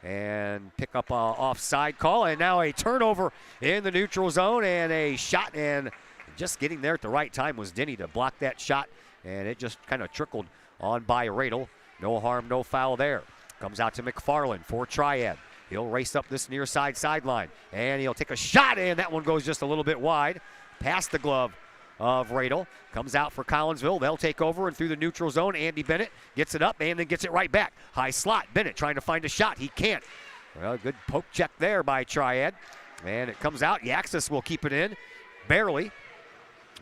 and pick up an offside call. And now a turnover in the neutral zone and a shot. And just getting there at the right time was Denny to block that shot. And it just kind of trickled on by Radel. No harm, no foul there. Comes out to McFarland for Triad. He'll race up this near side sideline. And he'll take a shot, and that one goes just a little bit wide. Past the glove of Radel. Comes out for Collinsville. They'll take over and through the neutral zone. Andy Bennett gets it up and then gets it right back. High slot. Bennett trying to find a shot. He can't. Well, good poke check there by Triad. And it comes out. Yaxis will keep it in. Barely.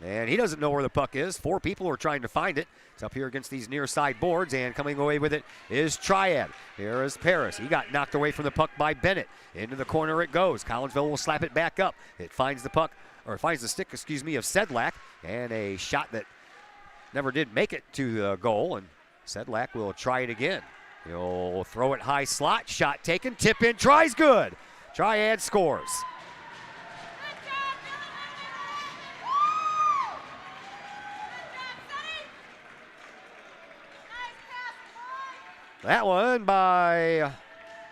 And he doesn't know where the puck is. 4 people are trying to find it. It's up here against these near side boards, and coming away with it is Triad. Here is Paris. He got knocked away from the puck by Bennett. Into the corner it goes. Collinsville will slap it back up. It finds the puck, or finds the stick, of Sedlak, and a shot that never did make it to the goal, and Sedlak will try it again. He'll throw it high slot, shot taken, tip in, tries good. Triad scores. That one by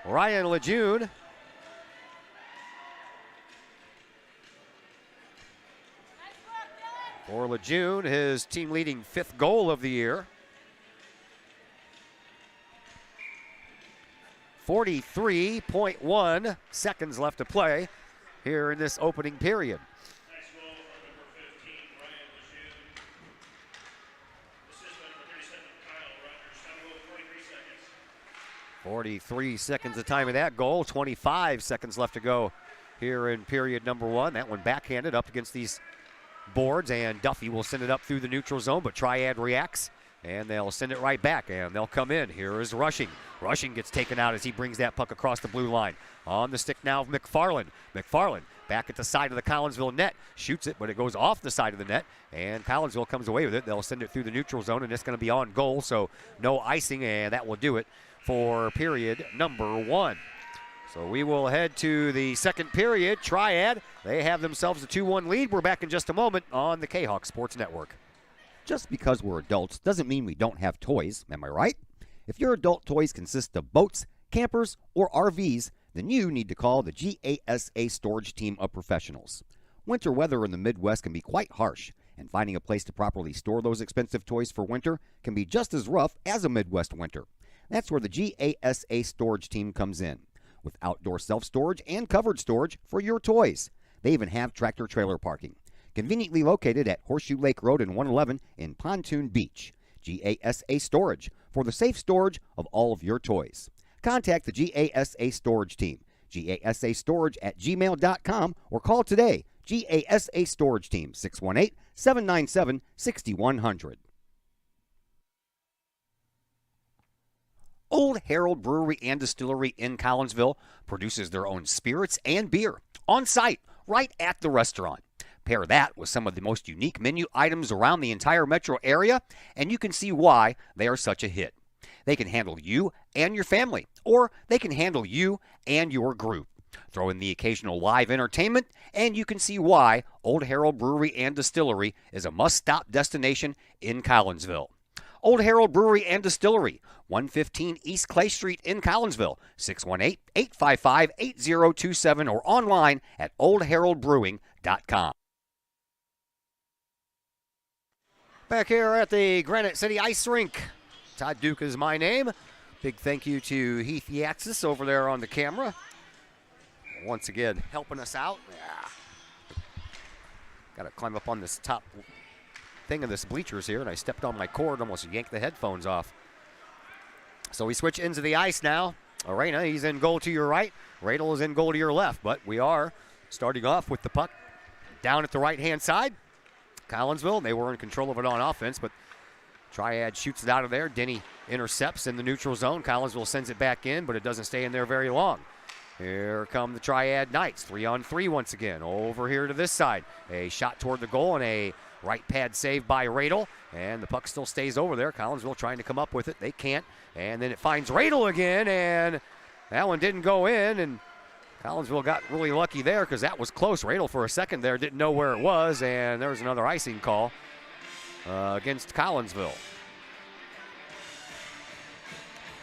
Ryan Lejeune. For Lejeune, his team-leading 5th goal of the year. 43.1 seconds left to play here in this opening period. 43 seconds the time of that goal. 25 seconds left to go here in period number 1. That one backhanded up against these boards, and Duffy will send it up through the neutral zone, but Triad reacts, and they'll send it right back, and they'll come in. Here is Rushing. Rushing gets taken out as he brings that puck across the blue line. On the stick now of McFarland. McFarland back at the side of the Collinsville net. Shoots it, but it goes off the side of the net, and Collinsville comes away with it. They'll send it through the neutral zone, and it's going to be on goal, so no icing, and that will do it for period number 1. So we will head to the second period. Triad, they have themselves a 2-1 lead. We're back in just a moment on the Kahok Sports Network. Just because we're adults doesn't mean we don't have toys, am I right? If your adult toys consist of boats, campers, or RVs, then you need to call the GASA storage team of professionals. Winter weather in the Midwest can be quite harsh, And finding a place to properly store those expensive toys for winter can be just as rough as a Midwest winter. That's where the GASA storage team comes in, with outdoor self-storage and covered storage for your toys. They even have tractor-trailer parking, conveniently located at Horseshoe Lake Road and 111 in Pontoon Beach. GASA Storage, for the safe storage of all of your toys. Contact the GASA Storage team, gasastorage@gmail.com, or call today, GASA Storage Team, 618-797-6100. Old Herald Brewery and Distillery in Collinsville produces their own spirits and beer on site, right at the restaurant. Pair that with some of the most unique menu items around the entire metro area, and you can see why they are such a hit. They can handle you and your family, or they can handle you and your group. Throw in the occasional live entertainment, and you can see why Old Herald Brewery and Distillery is a must-stop destination in Collinsville. Old Herald Brewery and Distillery, 115 East Clay Street in Collinsville, 618-855-8027, or online at oldheraldbrewing.com. Back here at the Granite City Ice Rink, Todd Duke is my name. Big thank you to Heath Yaxis over there on the camera. Once again, helping us out. Yeah. Got to climb up on this top thing of this bleachers here, and I stepped on my cord, almost yanked the headphones off. So we switch ends of the ice now. Arena, he's in goal to your right. Radel is in goal to your left, but we are starting off with the puck down at the right-hand side. Collinsville, they were in control of it on offense, but Triad shoots it out of there. Denny intercepts in the neutral zone. Collinsville sends it back in, but it doesn't stay in there very long. Here come the Triad Knights, 3-on-3 once again. Over here to this side. A shot toward the goal and a right pad save by Radel, and the puck still stays over there. Collinsville trying to come up with it. They can't, and then it finds Radel again, and that one didn't go in, and Collinsville got really lucky there because that was close. Radel for a second there didn't know where it was, and there was another icing call against Collinsville.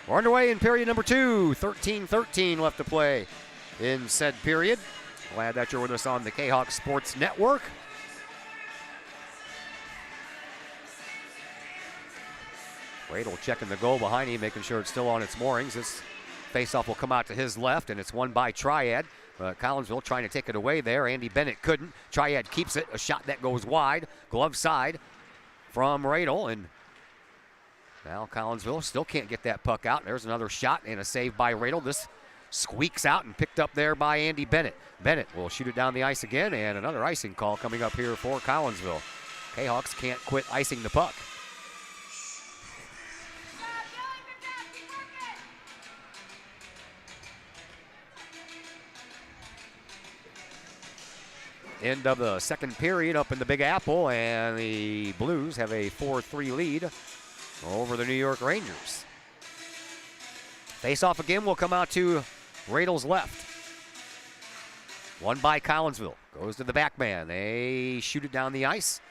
We're underway in period number 2. 13-13 left to play in said period. Glad that you're with us on the Kahok Sports Network. Radel checking the goal behind him, making sure it's still on its moorings. This faceoff will come out to his left, and it's won by Triad. Collinsville trying to take it away there. Andy Bennett couldn't. Triad keeps it. A shot that goes wide. Glove side from Radel, and now Collinsville still can't get that puck out. There's another shot and a save by Radel. This squeaks out and picked up there by Andy Bennett. Bennett will shoot it down the ice again, and another icing call coming up here for Collinsville. Kahawks can't quit icing the puck. End of the second period up in the Big Apple, and the Blues have a 4-3 lead over the New York Rangers. Face-off again will come out to Radel's left. Won by Collinsville. Goes to the back man. They shoot it down the ice.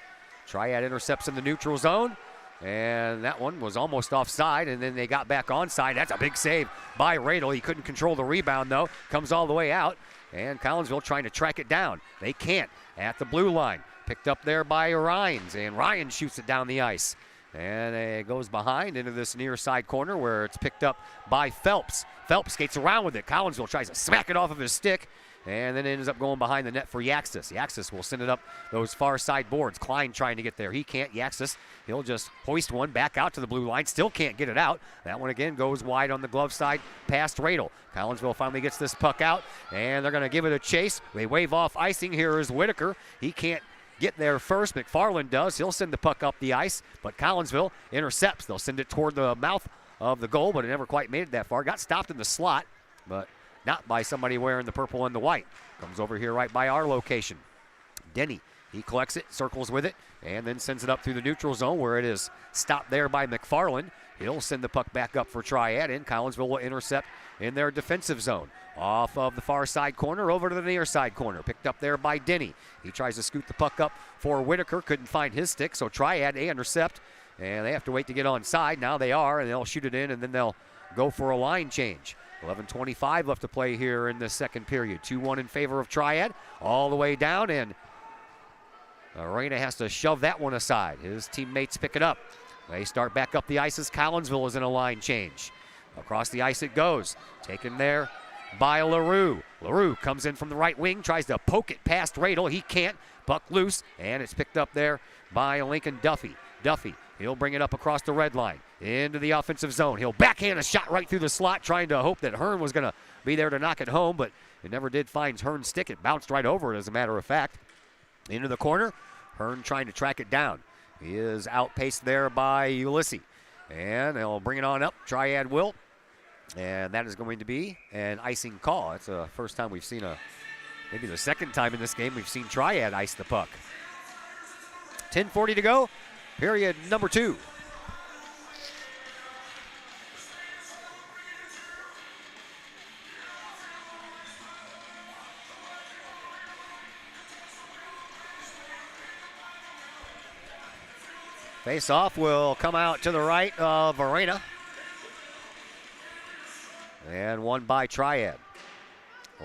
Triad intercepts in the neutral zone, and that one was almost offside, and then they got back onside. That's a big save by Radel. He couldn't control the rebound, though. Comes all the way out. And Collinsville trying to track it down. They can't at the blue line. Picked up there by Ryans, and Ryan shoots it down the ice. And it goes behind into this near side corner where it's picked up by Phelps. Phelps skates around with it. Collinsville tries to smack it off of his stick, and then it ends up going behind the net for Yaxis. Yaxis will send it up those far side boards. Klein trying to get there. He can't. Yaxis, he'll just hoist one back out to the blue line. Still can't get it out. That one again goes wide on the glove side past Radel. Collinsville finally gets this puck out, and they're going to give it a chase. They wave off icing. Here is Whitaker. He can't get there first. McFarland does. He'll send the puck up the ice, but Collinsville intercepts. They'll send it toward the mouth of the goal, but it never quite made it that far. Got stopped in the slot, but not by somebody wearing the purple and the white. Comes over here right by our location. Denny, he collects it, circles with it, and then sends it up through the neutral zone where it is stopped there by McFarland. He'll send the puck back up for Triad, and Collinsville will intercept in their defensive zone. Off of the far side corner, over to the near side corner. Picked up there by Denny. He tries to scoot the puck up for Whitaker. Couldn't find his stick, so Triad, they intercept, and they have to wait to get onside. Now they are, and they'll shoot it in, and then they'll go for a line change. 11:25 left to play here in the second period. 2-1 in favor of Triad. All the way down, and Arena has to shove that one aside. His teammates pick it up. They start back up the ice as Collinsville is in a line change. Across the ice it goes. Taken there by LaRue. LaRue comes in from the right wing, tries to poke it past Radel. He can't. Puck loose, and it's picked up there by Lincoln Duffy. Duffy, he'll bring it up across the red line into the offensive zone. He'll backhand a shot right through the slot, trying to hope that Hearn was going to be there to knock it home, but it never did find Hearn's stick. It bounced right over it, as a matter of fact. Into the corner, Hearn trying to track it down. He is outpaced there by Ulysses, and they'll bring it on up. Triad will, and that is going to be an icing call. It's the first time we've seen maybe the second time in this game we've seen Triad ice the puck. 10:40 to go, period number 2. Face-off will come out to the right of Arena. And won by Triad.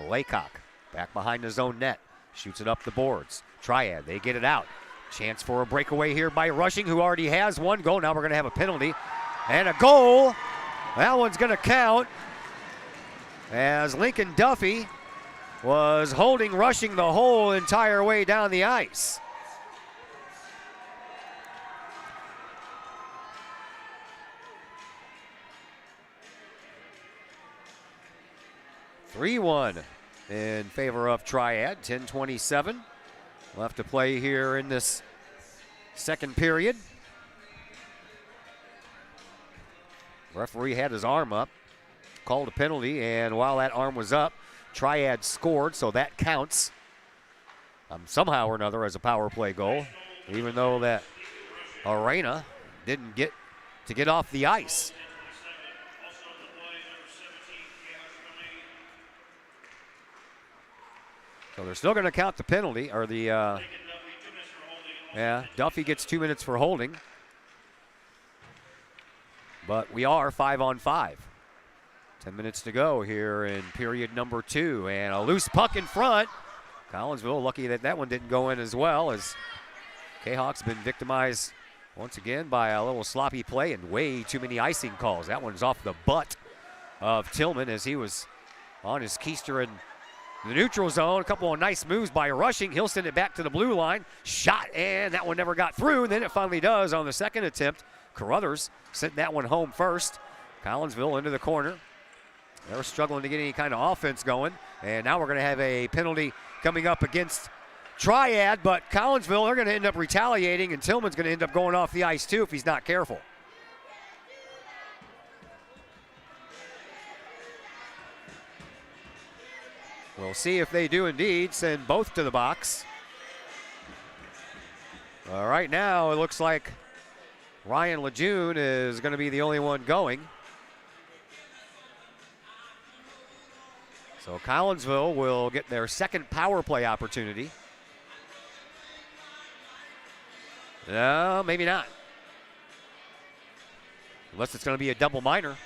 Laycock back behind his own net. Shoots it up the boards. Triad, they get it out. Chance for a breakaway here by Rushing, who already has one goal. Now we're going to have a penalty. And a goal. That one's going to count, as Lincoln Duffy was holding Rushing the whole entire way down the ice. (3-1) in favor of Triad. 10:27 left to play here in this second period. Referee had his arm up, called a penalty, and while that arm was up, Triad scored, so that counts somehow or another as a power play goal, even though that Arena didn't get to get off the ice. So they're still going to count the penalty, or the, Duffy gets 2 minutes for holding. But we are 5-on-5. 10 minutes to go here in period number 2. And a loose puck in front. Collinsville lucky that that one didn't go in as well, as Kahok's been victimized once again by a little sloppy play and way too many icing calls. That one's off the butt of Tillman as he was on his keister in the neutral zone. A couple of nice moves by Rushing. He'll send it back to the blue line. Shot, and that one never got through. And then it finally does on the second attempt. Carruthers sent that one home first. Collinsville into the corner. They're struggling to get any kind of offense going. And now we're going to have a penalty coming up against Triad. But Collinsville, they're going to end up retaliating, and Tillman's going to end up going off the ice too if he's not careful. We'll see if they do indeed send both to the box. Right now, it looks like Ryan Lejeune is going to be the only one going. So Collinsville will get their second power play opportunity. No, maybe not. Unless it's going to be a double minor.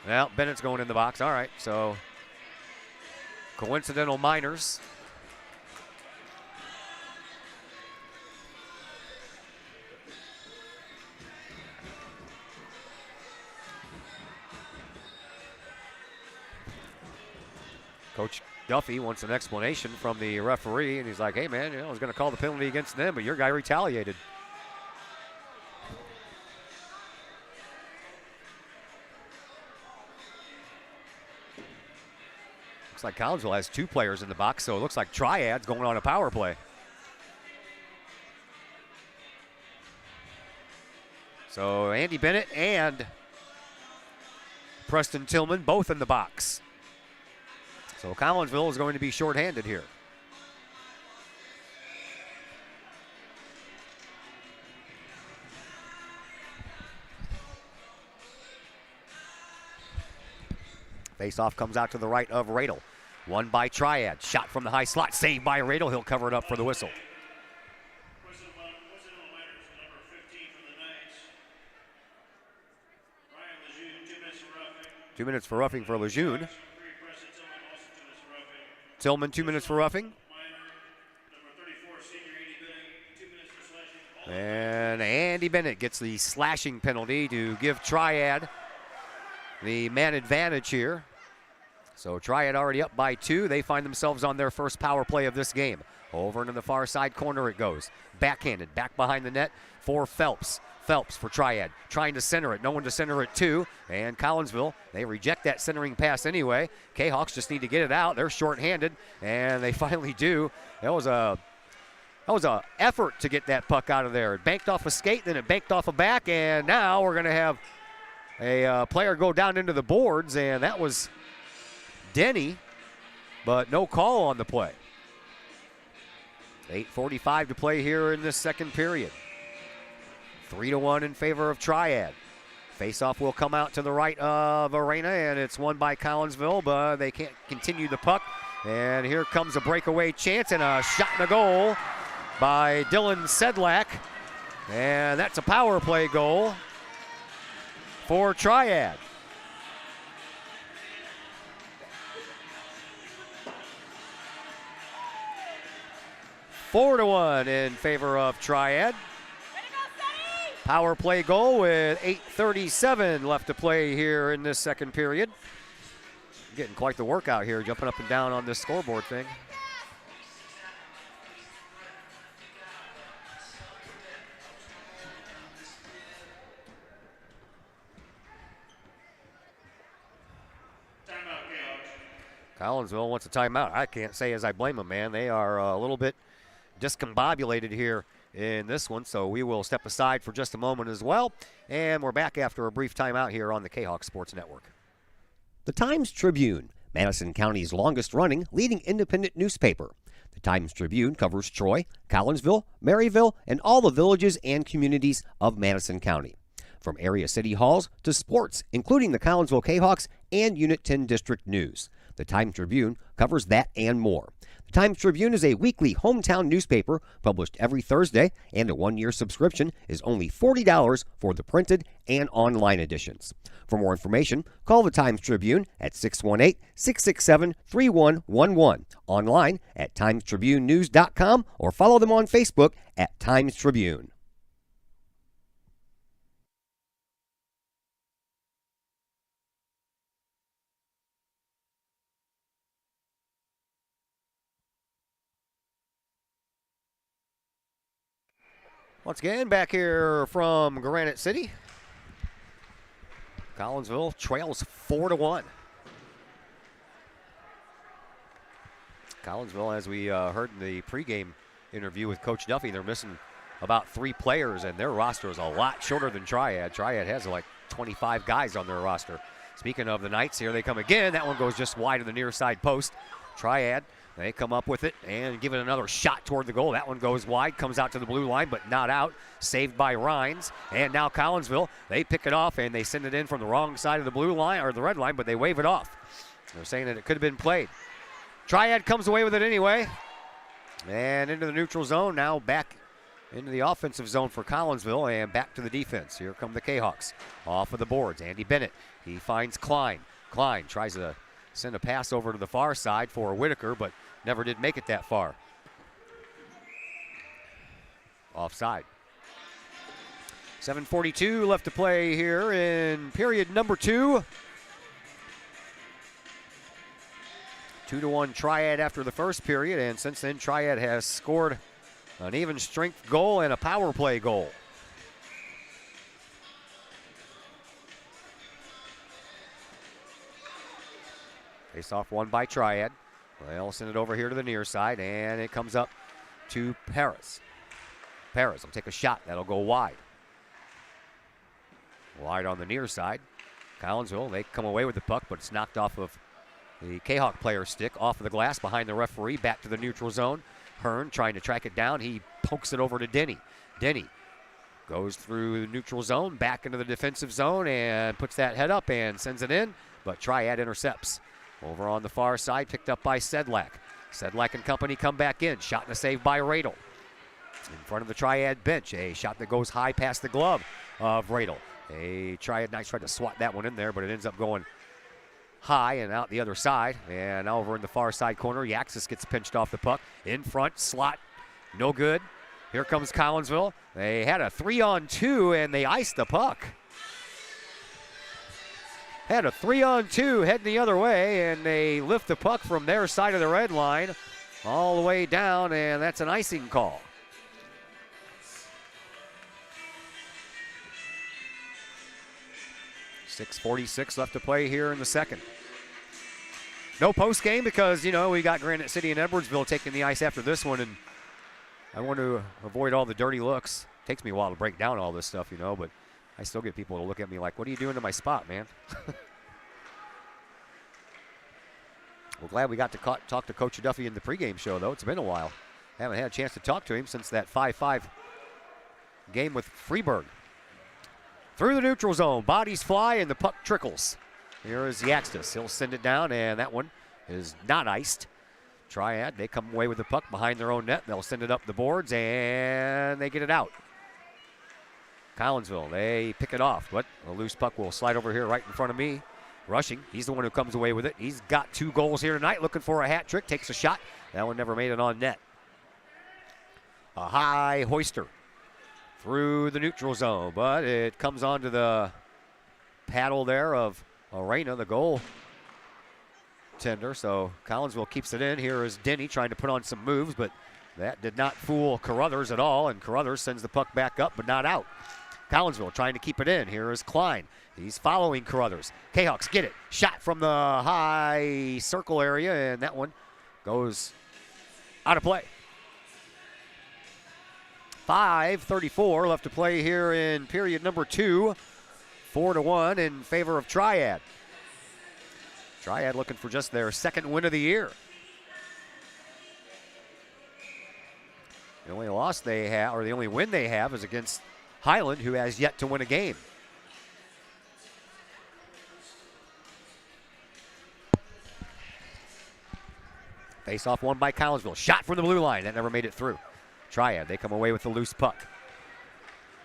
Well, Bennett's going in the box. All right, so coincidental minors. Coach Duffy wants an explanation from the referee, and he's like, hey, man, I was going to call the penalty against them, but your guy retaliated. Looks like Collinsville has 2 players in the box, so it looks like Triad's going on a power play. So Andy Bennett and Preston Tillman both in the box. So Collinsville is going to be shorthanded here. Faceoff comes out to the right of Radel. Won by Triad. Shot from the high slot. Saved by Radel. He'll cover it up for the whistle. Two minutes for roughing for Lejeune. Tillman, 2 minutes for roughing. And Andy Bennett gets the slashing penalty to give Triad the man advantage here. So Triad already up by 2. They find themselves on their first power play of this game. Over into the far side corner it goes. Backhanded, back behind the net for Phelps. Phelps for Triad, trying to center it. No one to center it to. And Collinsville, they reject that centering pass anyway. Kahawks just need to get it out. They're shorthanded, and they finally do. That was a effort to get that puck out of there. It banked off a skate, then it banked off a back, and now we're going to have a player go down into the boards, and that was Denny, but no call on the play. 8:45 to play here in this second period. 3-1 in favor of Triad. Faceoff will come out to the right of Arena, and it's won by Collinsville, but they can't continue the puck. And here comes a breakaway chance and a shot and a goal by Dylan Sedlak. And that's a power play goal for Triad. Four to 1 in favor of Triad. Power play goal with 8:37 left to play here in this second period. Getting quite the workout here, jumping up and down on this scoreboard thing. Collinsville wants a timeout. I can't say as I blame them, man. They are a little bit discombobulated here in this one, so we will step aside for just a moment as well, and we're back after a brief timeout here on the Kahok Sports Network. The Times-Tribune, Madison County's longest-running leading independent newspaper. The Times-Tribune covers Troy, Collinsville, Maryville, and all the villages and communities of Madison County. From area city halls to sports, including the Collinsville Kahawks and Unit 10 District News. The Times-Tribune covers that and more. The Times-Tribune is a weekly hometown newspaper published every Thursday, and a one-year subscription is only $40 for the printed and online editions. For more information, call the Times-Tribune at 618-667-3111, online at timestribunenews.com, or follow them on Facebook at Times-Tribune. Once again, back here from Granite City. Collinsville trails 4-1. Collinsville, as we heard in the pregame interview with Coach Duffy, they're missing about 3 players, and their roster is a lot shorter than Triad. Triad has like 25 guys on their roster. Speaking of the Knights, here they come again. That one goes just wide of the near side post. Triad, they come up with it and give it another shot toward the goal. That one goes wide, comes out to the blue line, but not out. Saved by Rhines. And now Collinsville, they pick it off and they send it in from the wrong side of the blue line, or the red line, but they wave it off. They're saying that it could have been played. Triad comes away with it anyway. And into the neutral zone, now back into the offensive zone for Collinsville, and back to the defense. Here come the Kahawks. Off of the boards, Andy Bennett. He finds Klein. Klein tries to send a pass over to the far side for Whitaker, but never did make it that far. Offside. 7:42 left to play here in period number 2. 2-1 Triad after the first period, and since then Triad has scored an even strength goal and a power play goal. Face off won by Triad. They'll send it over here to the near side, and it comes up to Paris. Paris will take a shot. That'll go wide. Wide on the near side. Collinsville, they come away with the puck, but it's knocked off of the Kahawk player's stick, off of the glass, behind the referee, back to the neutral zone. Hearn trying to track it down. He pokes it over to Denny. Denny goes through the neutral zone, back into the defensive zone, and puts that head up and sends it in, but Triad intercepts. Over on the far side, picked up by Sedlak. Sedlak and company come back in. Shot and a save by Radel. In front of the Triad bench, a shot that goes high past the glove of Radel. A Triad Knights tried to swat that one in there, but it ends up going high and out the other side. And over in the far side corner, Yaxis gets pinched off the puck. In front, slot No good. Here comes Collinsville. They had a 3-on-2 and they iced the puck. Had a 3-on-2 heading the other way, and they lift the puck from their side of the red line all the way down, and that's an icing call. .646 left to play here in the second. No post game because, we got Granite City and Edwardsville taking the ice after this one, and I want to avoid all the dirty looks. It takes me a while to break down all this stuff, but I still get people to look at me like, what are you doing to my spot, man? We're glad we got to talk to Coach Duffy in the pregame show, though. It's been a while. Haven't had a chance to talk to him since that 5-5 game with Freeburg. Through the neutral zone, bodies fly and the puck trickles. Here is Yaxtis. He'll send it down, and that one is not iced. Triad, they come away with the puck behind their own net. They'll send it up the boards, and they get it out. Collinsville, they pick it off, but a loose puck will slide over here right in front of me. Rushing, he's the one who comes away with it. He's got 2 goals here tonight, looking for a hat trick, takes a shot. That one never made it on net. A high hoister through the neutral zone, but it comes onto the paddle there of Arena, the goal tender. So Collinsville keeps it in. Here is Denny trying to put on some moves, but that did not fool Carruthers at all, and Carruthers sends the puck back up, but not out. Collinsville trying to keep it in. Here is Klein. He's following Carruthers. Kahawks get it. Shot from the high circle area, and that one goes out of play. 5:34 left to play here in period number 2. 4-1 in favor of Triad. Triad looking for just their second win of the year. The only loss they have, or the only win they have, is against Highland, who has yet to win a game. Face-off won by Collinsville. Shot from the blue line. That never made it through. Triad, they come away with the loose puck.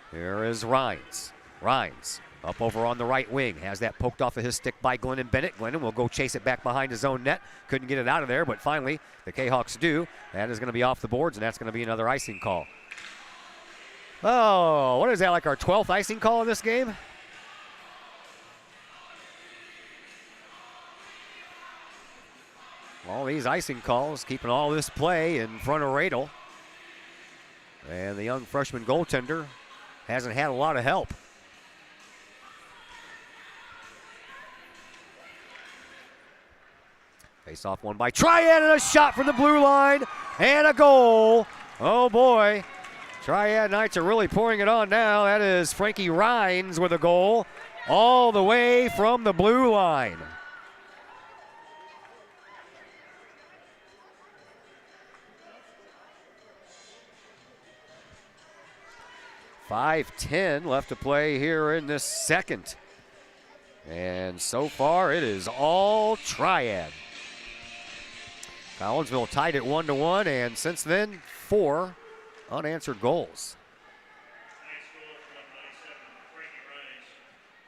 Here is Rhines. Rhines up over on the right wing. Has that poked off of his stick by Glennon Bennett. Glennon will go chase it back behind his own net. Couldn't get it out of there, but finally the Kahawks do. That is going to be off the boards, and that's going to be another icing call. Oh, what is that, like our 12th icing call in this game? All these icing calls keeping all this play in front of Radel. And the young freshman goaltender hasn't had a lot of help. Face-off won by Triad, and a shot from the blue line, and a goal. Oh boy, Triad Knights are really pouring it on now. That is Frankie Rhines with a goal all the way from the blue line. .5:10 left to play here in this second. And so far it is all Triad. Collinsville tied it 1-1, and since then, 4 unanswered goals.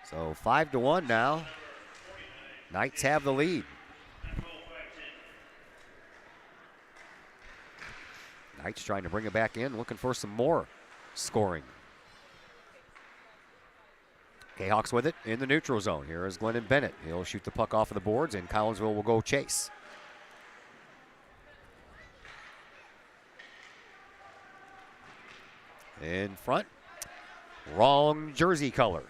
So 5-1 now. Knights have the lead. Knights trying to bring it back in, looking for some more scoring. Kahawks with it in the neutral zone. Here is Glennon Bennett. He'll shoot the puck off of the boards, and Collinsville will go chase. In front, wrong jersey color.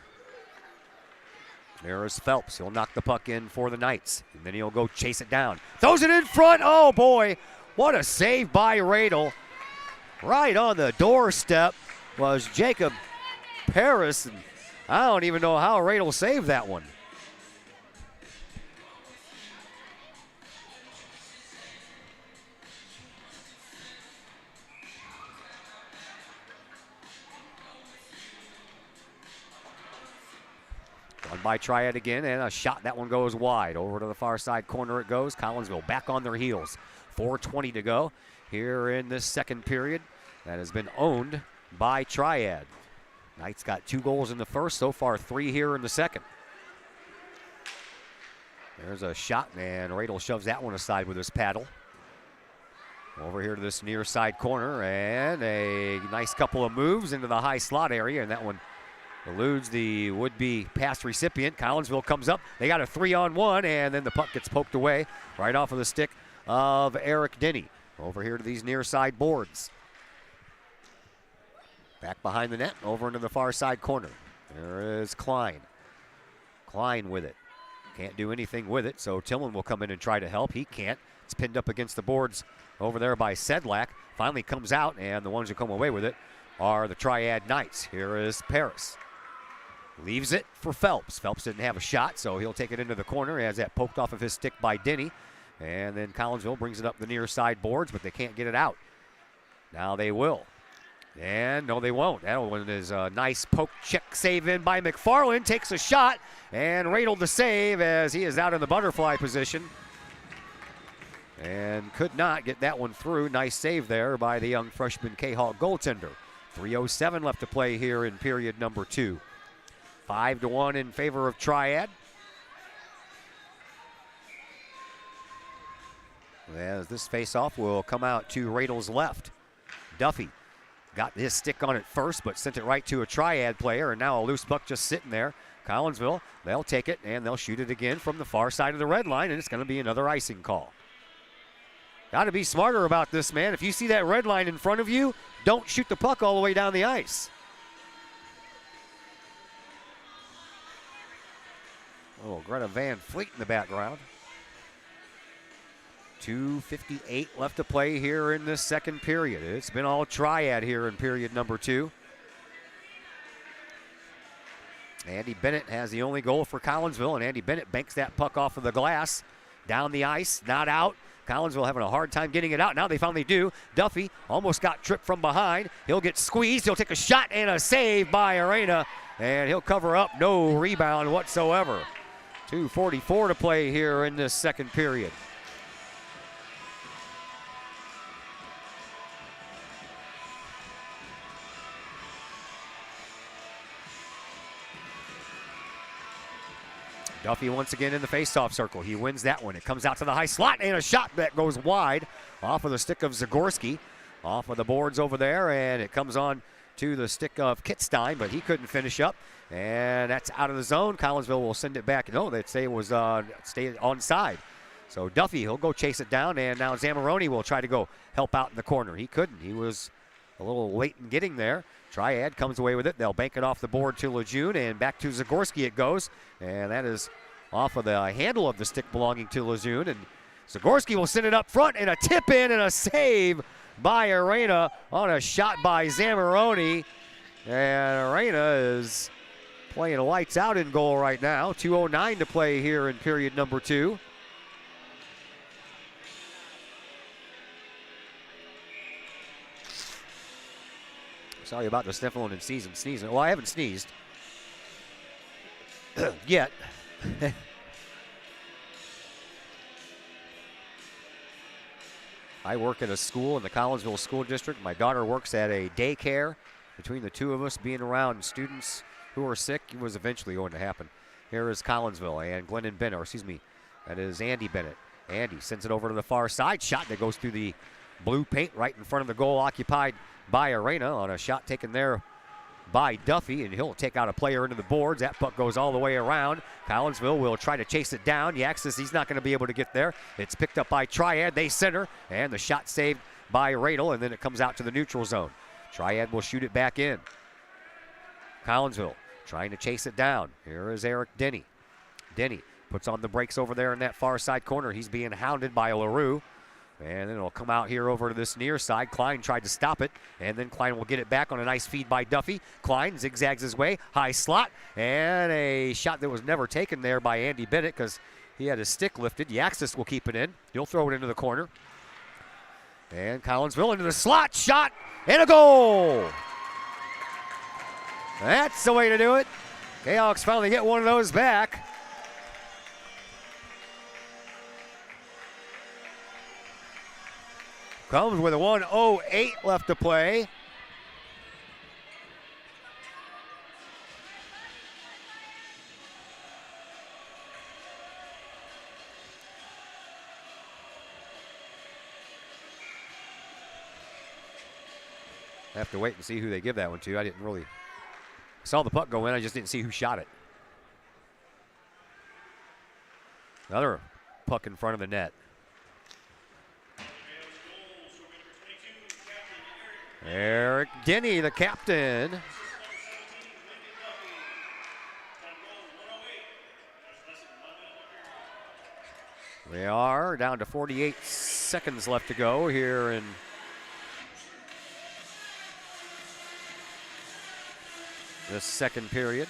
There is Phelps. He'll knock the puck in for the Knights, and then he'll go chase it down. Throws it in front. Oh, boy. What a save by Radel. Right on the doorstep was Jacob Paris, and I don't even know how Radel saved that one. Run by Triad again, and a shot. That one goes wide. Over to the far side corner it goes. Collinsville back on their heels. 4:20 to go here in this second period. That has been owned by Triad. Knights got 2 goals in the first, so far 3 here in the second. There's a shot, and Radel shoves that one aside with his paddle. Over here to this near side corner, and a nice couple of moves into the high slot area, and that one eludes the would-be pass recipient. Collinsville comes up. They got a 3-on-1, and then the puck gets poked away right off of the stick of Eric Denny. Over here to these near side boards. Back behind the net, over into the far side corner. There is Klein. Klein with it. Can't do anything with it, so Tillman will come in and try to help. He can't. It's pinned up against the boards over there by Sedlak. Finally comes out, and the ones who come away with it are the Triad Knights. Here is Paris. Leaves it for Phelps. Phelps didn't have a shot, so he'll take it into the corner. He has that poked off of his stick by Denny. And then Collinsville brings it up the near side boards, but they can't get it out. Now they will. And no, they won't. That one is a nice poke check save in by McFarland. Takes a shot, and Radel the save as he is out in the butterfly position. And could not get that one through. Nice save there by the young freshman Kahok goaltender. 3:07 left to play here in period number 2. 5-1 in favor of Triad. As this faceoff will come out to Radel's left. Duffy got his stick on it first, but sent it right to a Triad player, and now a loose puck just sitting there. Collinsville, they'll take it, and they'll shoot it again from the far side of the red line, and it's going to be another icing call. Got to be smarter about this, man. If you see that red line in front of you, don't shoot the puck all the way down the ice. Oh, Greta Van Fleet in the background. 2:58 left to play here in this second period. It's been all Triad here in period number 2. Andy Bennett has the only goal for Collinsville, and Andy Bennett banks that puck off of the glass. Down the ice, not out. Collinsville having a hard time getting it out. Now they finally do. Duffy almost got tripped from behind. He'll get squeezed. He'll take a shot and a save by Arena, and he'll cover up. No rebound whatsoever. 2:44 to play here in this second period. Duffy once again in the faceoff circle. He wins that one. It comes out to the high slot, and a shot that goes wide off of the stick of Zagorski. Off of the boards over there, and it comes on to the stick of Kitstein, but he couldn't finish up, and that's out of the zone. Collinsville will send it back. No, they'd say it was stay onside. So Duffy, he'll go chase it down, and now Zamoroni will try to go help out in the corner. He couldn't. He was a little late in getting there. Triad comes away with it. They'll bank it off the board to Lejeune, and back to Zagorski it goes, and that is off of the handle of the stick belonging to Lejeune, and Zagorski will send it up front, and a tip in and a save by Arena on a shot by Zamoroni, and Arena is playing lights out in goal right now. 2:09 to play here in period number 2. Sorry about the sniffling and sneezing. Well, I haven't sneezed yet. I work at a school in the Collinsville School District. My daughter works at a daycare. Between the two of us being around students who are sick, it was eventually going to happen. Here is Collinsville and Glennon Bennett, or excuse me, that is Andy Bennett. Andy sends it over to the far side. Shot that goes through the blue paint right in front of the goal occupied by Arena on a shot taken there by Duffy, and he'll take out a player into the boards. That puck goes all the way around. Collinsville will try to chase it down. Yaxis, he's not going to be able to get there. It's picked up by Triad. They center, and the shot saved by Radel, and then it comes out to the neutral zone. Triad will shoot it back in. Collinsville trying to chase it down. Here is Eric Denny. Denny puts on the brakes over there in that far side corner. He's being hounded by LaRue. And then it'll come out here over to this near side. Klein tried to stop it, and then Klein will get it back on a nice feed by Duffy. Klein zigzags his way, high slot, and a shot that was never taken there by Andy Bennett because he had his stick lifted. Yaxis will keep it in. He'll throw it into the corner. And Collinsville into the slot, shot, and a goal! That's the way to do it. Kahawks finally get one of those back. Comes with a 1:08 left to play. Have to wait and see who they give that one to. I didn't really saw the puck go in. I just didn't see who shot it. Another puck in front of the net. Eric Denny, the captain. We are down to 48 seconds left to go here in this second period.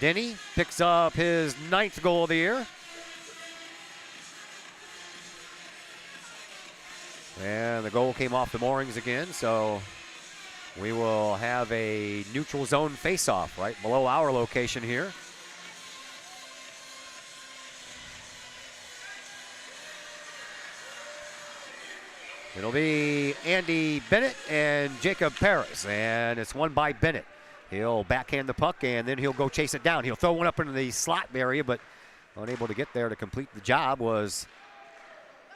Denny picks up his 9th goal of the year. And the goal came off the moorings again, so we will have a neutral zone face-off right below our location here. It'll be Andy Bennett and Jacob Paris, and it's won by Bennett. He'll backhand the puck, and then he'll go chase it down. He'll throw one up into the slot area, but unable to get there to complete the job was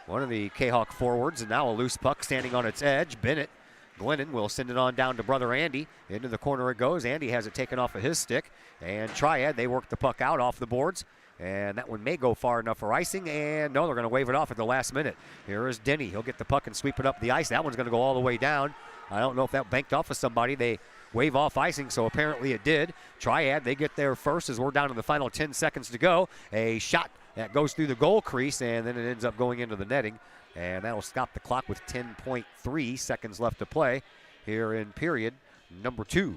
one of the Kahok forwards, and now a loose puck standing on its edge. Bennett, Glennon will send it on down to brother Andy. Into the corner it goes. Andy has it taken off of his stick, and Triad, they work the puck out off the boards. And that one may go far enough for icing, and no, they're going to wave it off at the last minute. Here is Denny. He'll get the puck and sweep it up the ice. That one's going to go all the way down. I don't know if that banked off of somebody. They wave off icing, so apparently it did. Triad, they get there first as we're down to the final 10 seconds to go. A shot that goes through the goal crease, and then it ends up going into the netting. And that'll stop the clock with 10.3 seconds left to play here in period number 2.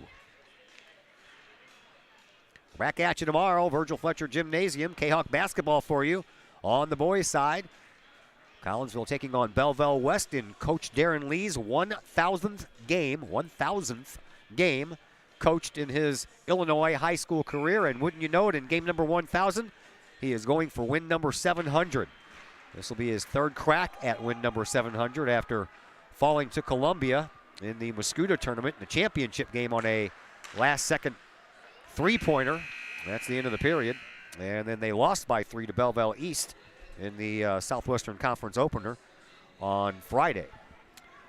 Back at you tomorrow, Virgil Fletcher Gymnasium, Kahok basketball for you on the boys' side. Collinsville taking on Belleville West in Coach Darren Lee's 1,000th game, coached in his Illinois high school career. And wouldn't you know it, in game number 1,000, he is going for win number 700. This will be his 3rd crack at win number 700 after falling to Columbia in the Muscuda tournament in the championship game on a last-second three-pointer. That's the end of the period. And then they lost by 3 to Belleville East in the Southwestern Conference opener on Friday.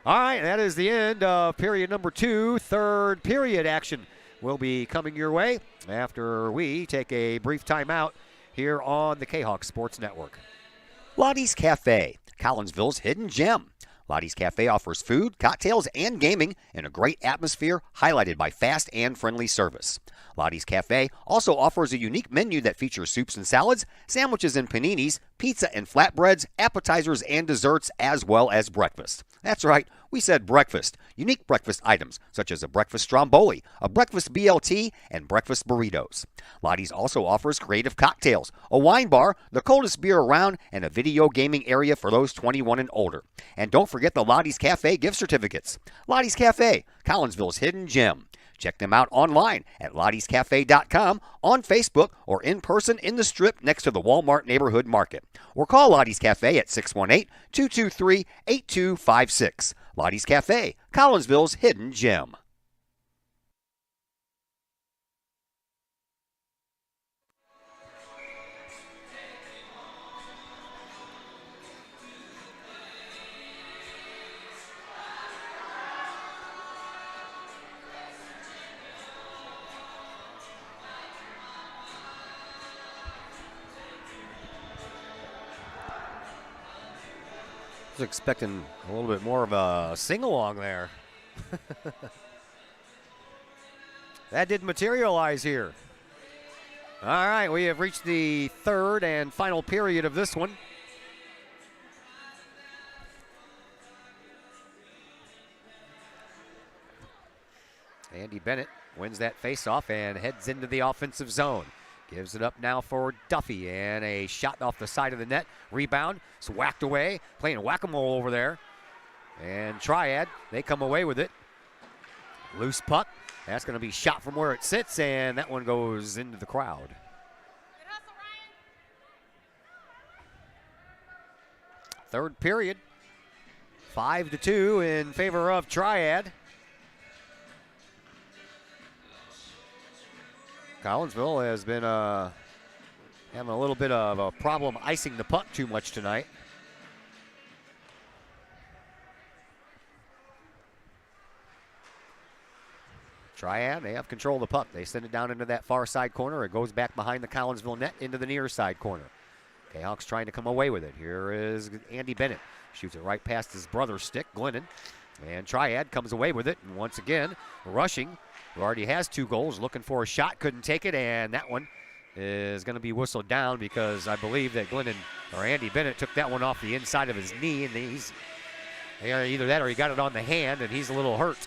All right, that is the end of period number 2. Third period action will be coming your way after we take a brief timeout here on the Kahok Sports Network. Lottie's Cafe, Collinsville's hidden gem. Lottie's Cafe offers food, cocktails, and gaming in a great atmosphere highlighted by fast and friendly service. Lottie's Cafe also offers a unique menu that features soups and salads, sandwiches and paninis, pizza and flatbreads, appetizers and desserts, as well as breakfast. That's right, we said breakfast. Unique breakfast items such as a breakfast stromboli, a breakfast BLT, and breakfast burritos. Lottie's also offers creative cocktails, a wine bar, the coldest beer around, and a video gaming area for those 21 and older. And don't forget the Lottie's Cafe gift certificates. Lottie's Cafe, Collinsville's hidden gem. Check them out online at lottiescafe.com, on Facebook, or in person in the Strip next to the Walmart Neighborhood Market. Or call Lottie's Cafe at 618-223-8256. Lottie's Cafe, Collinsville's hidden gem. I was expecting a little bit more of a sing-along there. That didn't materialize here. All right, we have reached the third and final period of this one. Andy Bennett wins that faceoff and heads into the offensive zone. Gives it up now for Duffy, and a shot off the side of the net. Rebound, it's whacked away, playing whack-a-mole over there. And Triad, they come away with it. Loose puck, that's going to be shot from where it sits, and that one goes into the crowd. Third period, 5-2 in favor of Triad. Collinsville has been having a little bit of a problem icing the puck too much tonight. Triad, they have control of the puck. They send it down into that far side corner. It goes back behind the Collinsville net into the near side corner. Kahok's trying to come away with it. Here is Andy Bennett. Shoots it right past his brother's stick, Glennon. And Triad comes away with it. And once again, Rushing, who already has 2 goals, looking for a shot, couldn't take it. And that one is going to be whistled down because I believe that Glennon or Andy Bennett took that one off the inside of his knee. And he's either that or he got it on the hand, and he's a little hurt.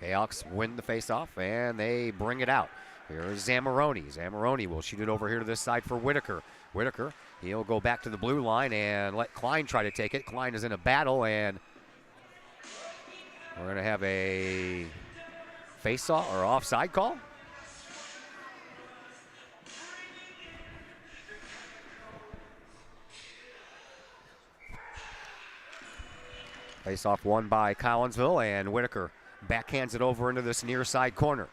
Kahok's win the faceoff, and they bring it out. Here's Zamoroni. Zamoroni will shoot it over here to this side for Whitaker. Whitaker, he'll go back to the blue line and let Klein try to take it. Klein is in a battle, and we're going to have a faceoff or offside call. Faceoff won by Collinsville, and Whitaker backhands it over into this near side corner.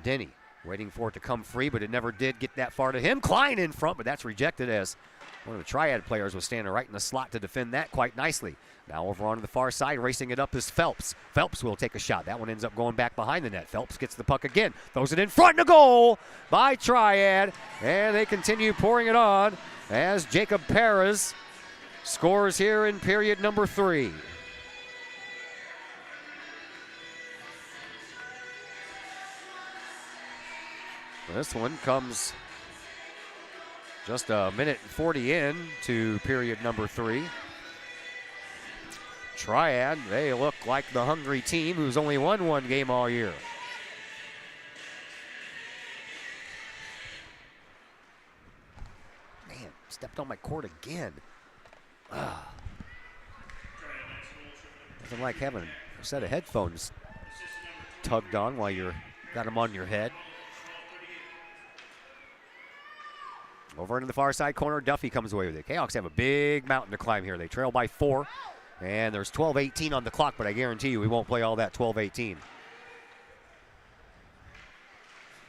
Denny waiting for it to come free, but it never did get that far to him. Klein in front, but that's rejected as one of the Triad players was standing right in the slot to defend that quite nicely. Now over onto the far side, racing it up is Phelps. Phelps will take a shot. That one ends up going back behind the net. Phelps gets the puck again, throws it in front, and a goal by Triad. And they continue pouring it on as Jacob Perez scores here in period number 3. This one comes just a minute and 40 in to period number 3. Triad, they look like the hungry team who's only won 1 game all year. Man, stepped on my cord again. Nothing like having a set of headphones tugged on while you're got them on your head. Over into the far side corner, Duffy comes away with it. Kahok's have a big mountain to climb here. They trail by 4, and there's 12:18 on the clock, but I guarantee you we won't play all that 12:18.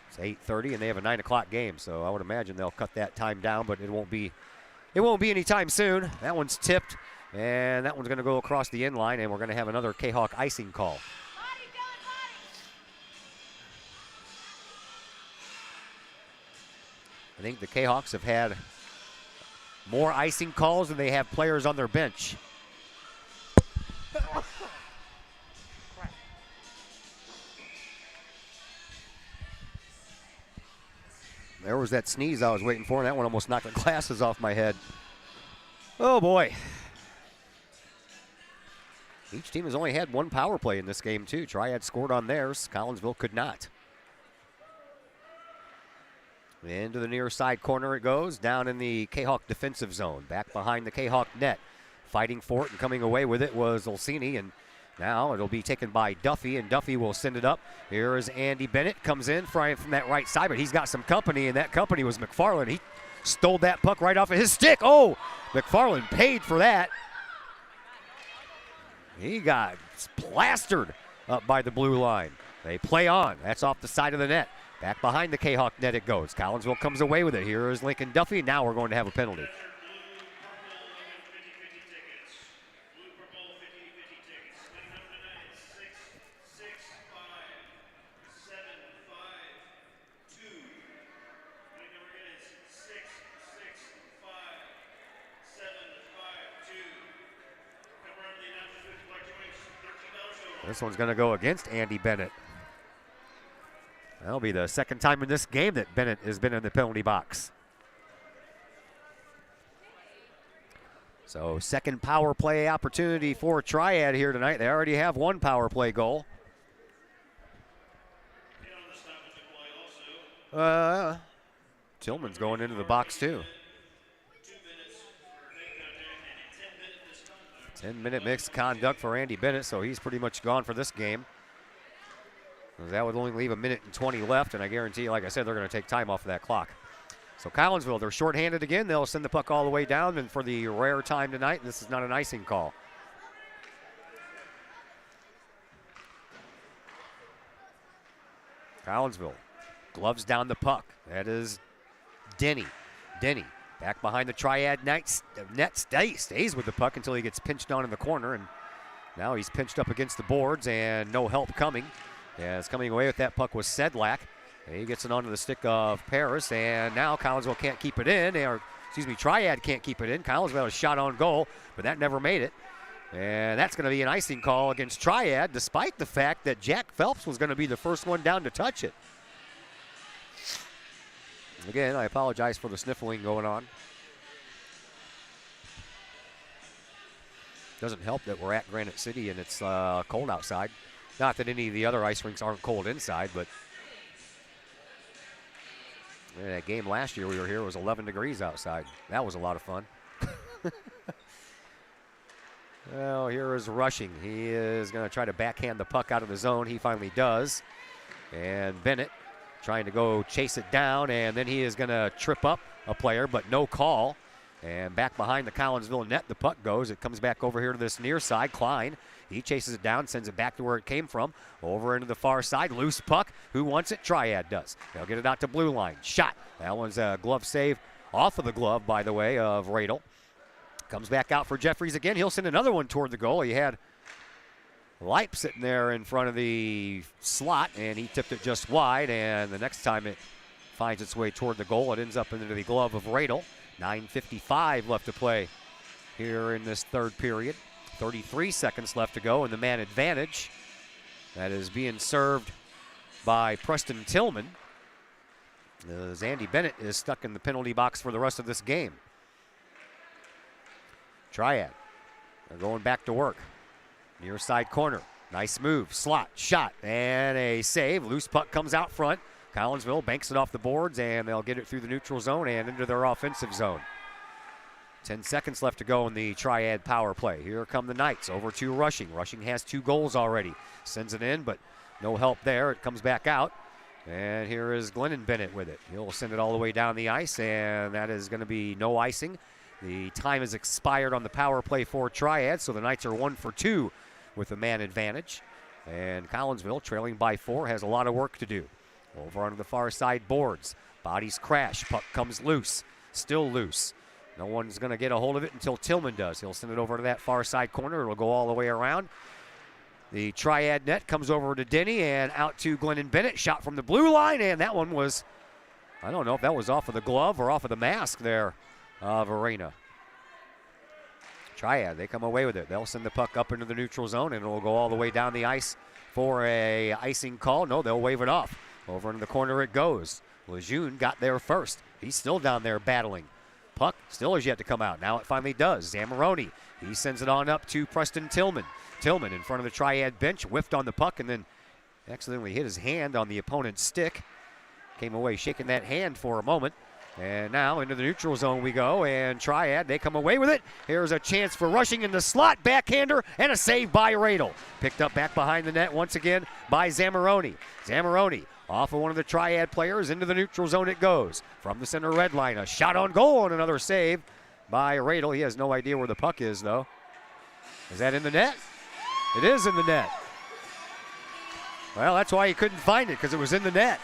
It's 8:30, and they have a 9 o'clock game, so I would imagine they'll cut that time down, but it won't be anytime soon. That one's tipped, and that one's going to go across the end line, and we're going to have another Kahok icing call. I think the Kahawks have had more icing calls than they have players on their bench. There was that sneeze I was waiting for, and that one almost knocked the glasses off my head. Oh, boy. Each team has only had 1 power play in this game, too. Triad scored on theirs. Collinsville could not. Into the near side corner it goes, down in the Kahok defensive zone, back behind the Kahok net. Fighting for it and coming away with it was Olsini, and now it'll be taken by Duffy, and Duffy will send it up. Here is Andy Bennett, comes in from that right side, but he's got some company, and that company was McFarland. He stole that puck right off of his stick. Oh, McFarland paid for that. He got plastered up by the blue line. They play on. That's off the side of the net. Back behind the Kahok net it goes. Collinsville comes away with it. Here is Lincoln Duffy. Now we're going to have a penalty. This one's going to go against Andy Bennett. That'll be the second time in this game that Bennett has been in the penalty box. So second power play opportunity for Triad here tonight. They already have 1 power play goal. Tillman's going into the box too. 10-minute mixed conduct for Andy Bennett, so he's pretty much gone for this game. That would only leave 1 minute and 20 left, and I guarantee you, like I said, they're going to take time off of that clock. So Collinsville, they're shorthanded again. They'll send the puck all the way down, and for the rare time tonight, this is not an icing call. Collinsville gloves down the puck. That is Denny. Denny back behind the Triad net, stays with the puck until he gets pinched on in the corner, and now he's pinched up against the boards and no help coming. As coming away with that puck was Sedlak. He gets it onto the stick of Paris, and now Collinsville can't keep it in, Triad can't keep it in. Collinsville had a shot on goal, but that never made it. And that's going to be an icing call against Triad, despite the fact that Jack Phelps was going to be the first one down to touch it. Again, I apologize for the sniffling going on. Doesn't help that we're at Granite City and it's cold outside. Not that any of the other ice rinks aren't cold inside, but that game last year we were here was 11 degrees outside. That was a lot of fun. Well, here is Rushing. He is going to try to backhand the puck out of the zone. He finally does. And Bennett trying to go chase it down, and then he is going to trip up a player, but no call. And back behind the Collinsville net, the puck goes. It comes back over here to this near side. Klein, he chases it down, sends it back to where it came from. Over into the far side, loose puck. Who wants it? Triad does. They'll get it out to blue line. Shot. That one's a glove save off of the glove, by the way, of Radel. Comes back out for Jeffries again. He'll send another one toward the goal. He had Leip sitting there in front of the slot, and he tipped it just wide, and the next time it finds its way toward the goal, it ends up into the glove of Radel. 9:55 left to play here in this third period. 33 seconds left to go, and the man advantage that is being served by Preston Tillman. As Andy Bennett is stuck in the penalty box for the rest of this game. Triad, they're going back to work. Near side corner, nice move, slot, shot, and a save. Loose puck comes out front. Collinsville banks it off the boards, and they'll get it through the neutral zone and into their offensive zone. 10 seconds left to go in the Triad power play. Here come the Knights over to Rushing. Rushing has 2 goals already. Sends it in, but no help there. It comes back out. And here is Glennon Bennett with it. He'll send it all the way down the ice, and that is going to be no icing. The time has expired on the power play for Triad, so the Knights are 1 for 2 with the man advantage. And Collinsville, trailing by 4, has a lot of work to do. Over onto the far side boards. Bodies crash. Puck comes loose. Still loose. No one's going to get a hold of it until Tillman does. He'll send it over to that far side corner. It'll go all the way around. The Triad net comes over to Denny and out to Glennon Bennett. Shot from the blue line, and that one was, I don't know if that was off of the glove or off of the mask there of Arena. Triad, they come away with it. They'll send the puck up into the neutral zone, and it will go all the way down the ice for a icing call. No, they'll wave it off. Over in the corner it goes. Lejeune got there first. He's still down there battling. Puck still has yet to come out. Now it finally does. Zamoroni, he sends it on up to Preston Tillman. Tillman in front of the Triad bench, whiffed on the puck and then accidentally hit his hand on the opponent's stick. Came away shaking that hand for a moment. And now into the neutral zone we go, and Triad, they come away with it. Here's a chance for Rushing in the slot, backhander, and a save by Radel. Picked up back behind the net once again by Zamoroni. Zamoroni off of one of the Triad players, into the neutral zone it goes. From the center red line, a shot on goal and another save by Radel. He has no idea where the puck is, though. Is that in the net? It is in the net. Well, that's why he couldn't find it, because it was in the net.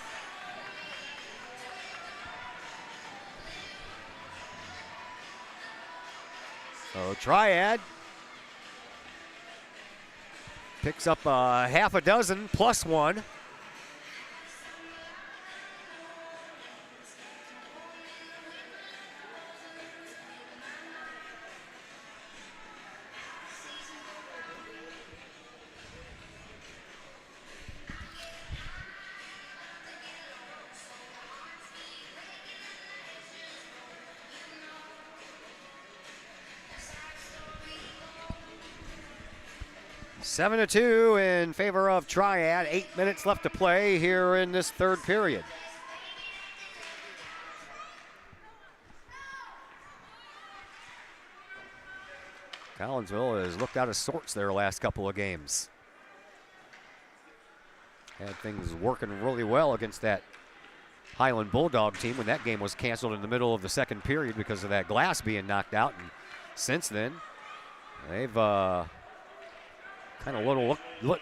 So Triad picks up half a dozen plus one. Seven to 2 in favor of Triad. 8 minutes left to play here in this third period. Collinsville has looked out of sorts their last couple of games. Had things working really well against that Highland Bulldog team when that game was canceled in the middle of the second period because of that glass being knocked out. And since then, they've kind of little look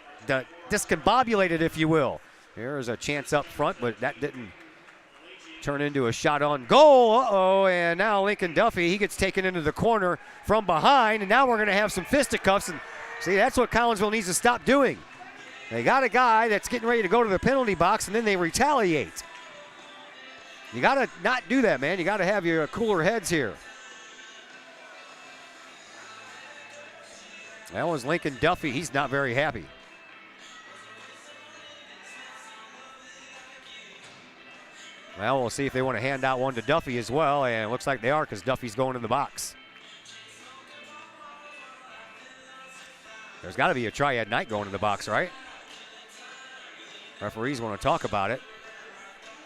discombobulated, if you will. Here's a chance up front, but that didn't turn into a shot on goal. Uh-oh, and now Lincoln Duffy, he gets taken into the corner from behind, and now we're going to have some fisticuffs. And see, that's what Collinsville needs to stop doing. They got a guy that's getting ready to go to the penalty box, and then they retaliate. You got to not do that, man. You got to have your cooler heads here. That was Lincoln Duffy. He's not very happy. Well, we'll see if they want to hand out one to Duffy as well, and it looks like they are because Duffy's going in the box. There's got to be a Triad night going in the box, right? Referees want to talk about it.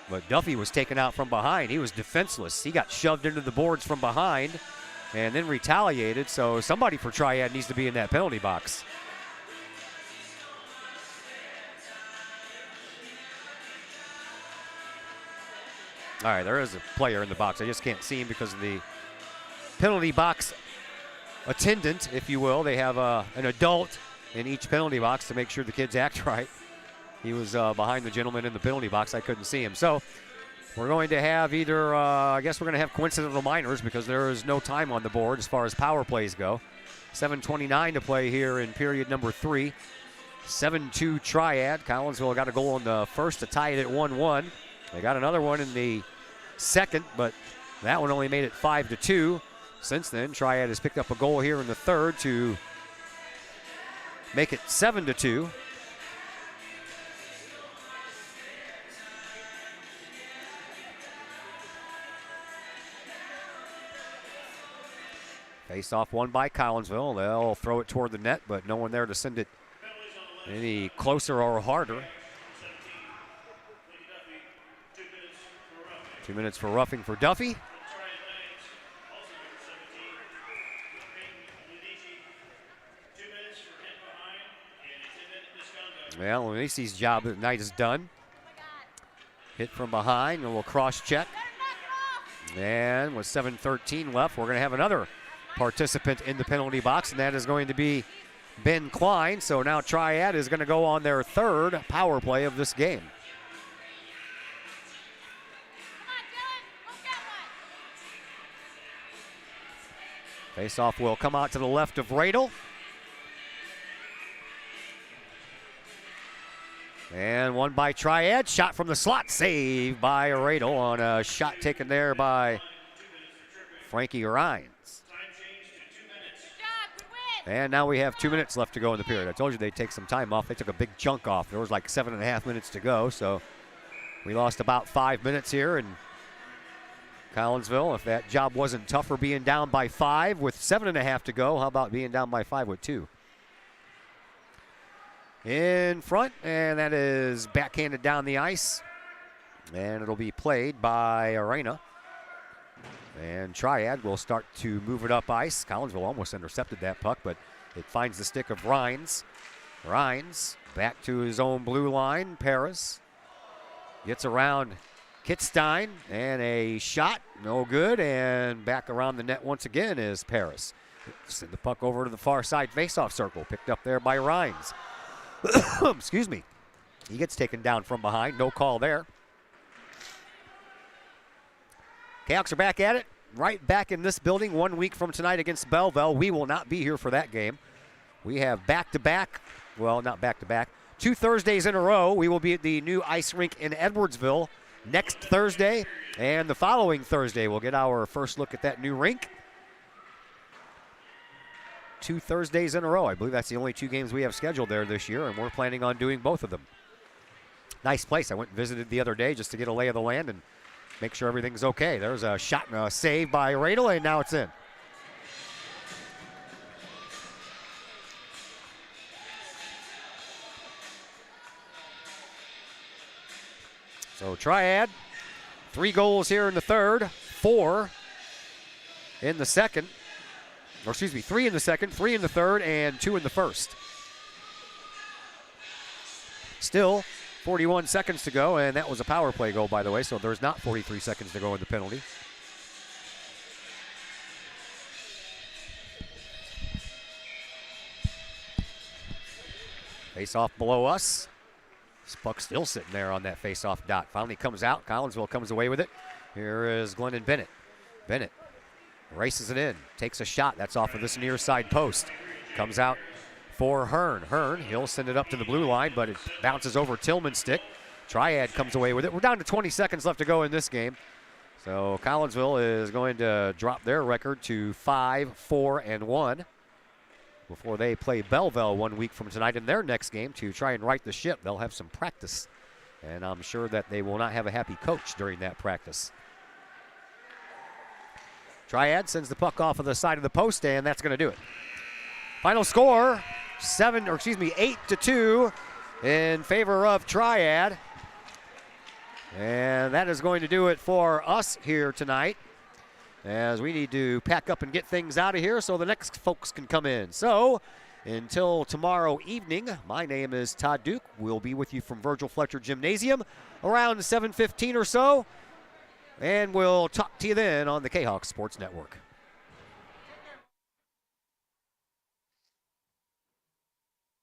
But Duffy was taken out from behind. He was defenseless. He got shoved into the boards from behind and then retaliated, so somebody for Triad needs to be in that penalty box. All right, there is a player in the box. I just can't see him because of the penalty box attendant, if you will. They have an adult in each penalty box to make sure the kids act right. He was behind the gentleman in the penalty box. I couldn't see him. So we're going to have either, I guess we're going to have coincidental minors because there is no time on the board as far as power plays go. 7:29 to play here in period number 3. 7-2 Triad. Collinsville got a goal in the first to tie it at 1-1. They got another one in the second, but that one only made it 5-2. Since then, Triad has picked up a goal here in the third to make it 7-2. Face off won by Collinsville. They'll throw it toward the net, but no one there to send it any closer or harder. 2 minutes for roughing for Duffy. Well, Lacey's job at night is done. Hit from behind, a little cross check. And with 7:13 left, we're going to have another participant in the penalty box, and that is going to be Ben Klein. So now Triad is going to go on their third power play of this game. Face-off will come out to the left of Radel. And one by Triad. Shot from the slot. Saved by Radel on a shot taken there by Frankie Rhines. And now we have 2 minutes left to go in the period. I told you they'd take some time off. They took a big chunk off. There was like 7.5 minutes to go, so we lost about 5 minutes here. And Collinsville, if that job wasn't tougher being down by 5 with 7.5 to go, how about being down by 5 with 2? In front, and that is backhanded down the ice. And it'll be played by Arena. And Triad will start to move it up ice. Collinsville almost intercepted that puck, but it finds the stick of Rhines. Rhines back to his own blue line. Paris gets around Kitstein, and a shot, no good, and back around the net once again is Paris. Send the puck over to the far side faceoff circle, picked up there by Rhines. Excuse me. He gets taken down from behind, no call there. Canucks are back at it, right back in this building 1 week from tonight against Belleville. We will not be here for that game. We have back-to-back, well, not back-to-back, 2 Thursdays in a row. We will be at the new ice rink in Edwardsville next Thursday, and the following Thursday we'll get our first look at that new rink. 2 Thursdays in a row. I believe that's the only 2 games we have scheduled there this year, and we're planning on doing both of them. Nice place. I went and visited the other day just to get a lay of the land and make sure everything's okay. There's a shot and a save by Radel, and now it's in. So Triad, 3 goals here in the third, 4 in the second. Or excuse me, 3 in the second, 3 in the third, and 2 in the first. Still 41 seconds to go, and that was a power play goal, by the way, so there's not 43 seconds to go in the penalty. Face off below us. This puck still sitting there on that face-off dot. Finally comes out. Collinsville comes away with it. Here is Glennon Bennett. Bennett races it in, takes a shot. That's off of this near side post. Comes out for Hearn. Hearn, he'll send it up to the blue line, but it bounces over Tillman's stick. Triad comes away with it. We're down to 20 seconds left to go in this game. So Collinsville is going to drop their record to 5-4-1 before they play Belleville 1 week from tonight in their next game to try and right the ship. They'll have some practice, and I'm sure that they will not have a happy coach during that practice. Triad sends the puck off of the side of the post, and that's going to do it. Final score, 8-2 in favor of Triad. And that is going to do it for us here tonight, as we need to pack up and get things out of here so the next folks can come in. So until tomorrow evening, my name is Todd Duke. We'll be with you from Virgil Fletcher Gymnasium around 7:15 or so. And we'll talk to you then on the Kahok Sports Network.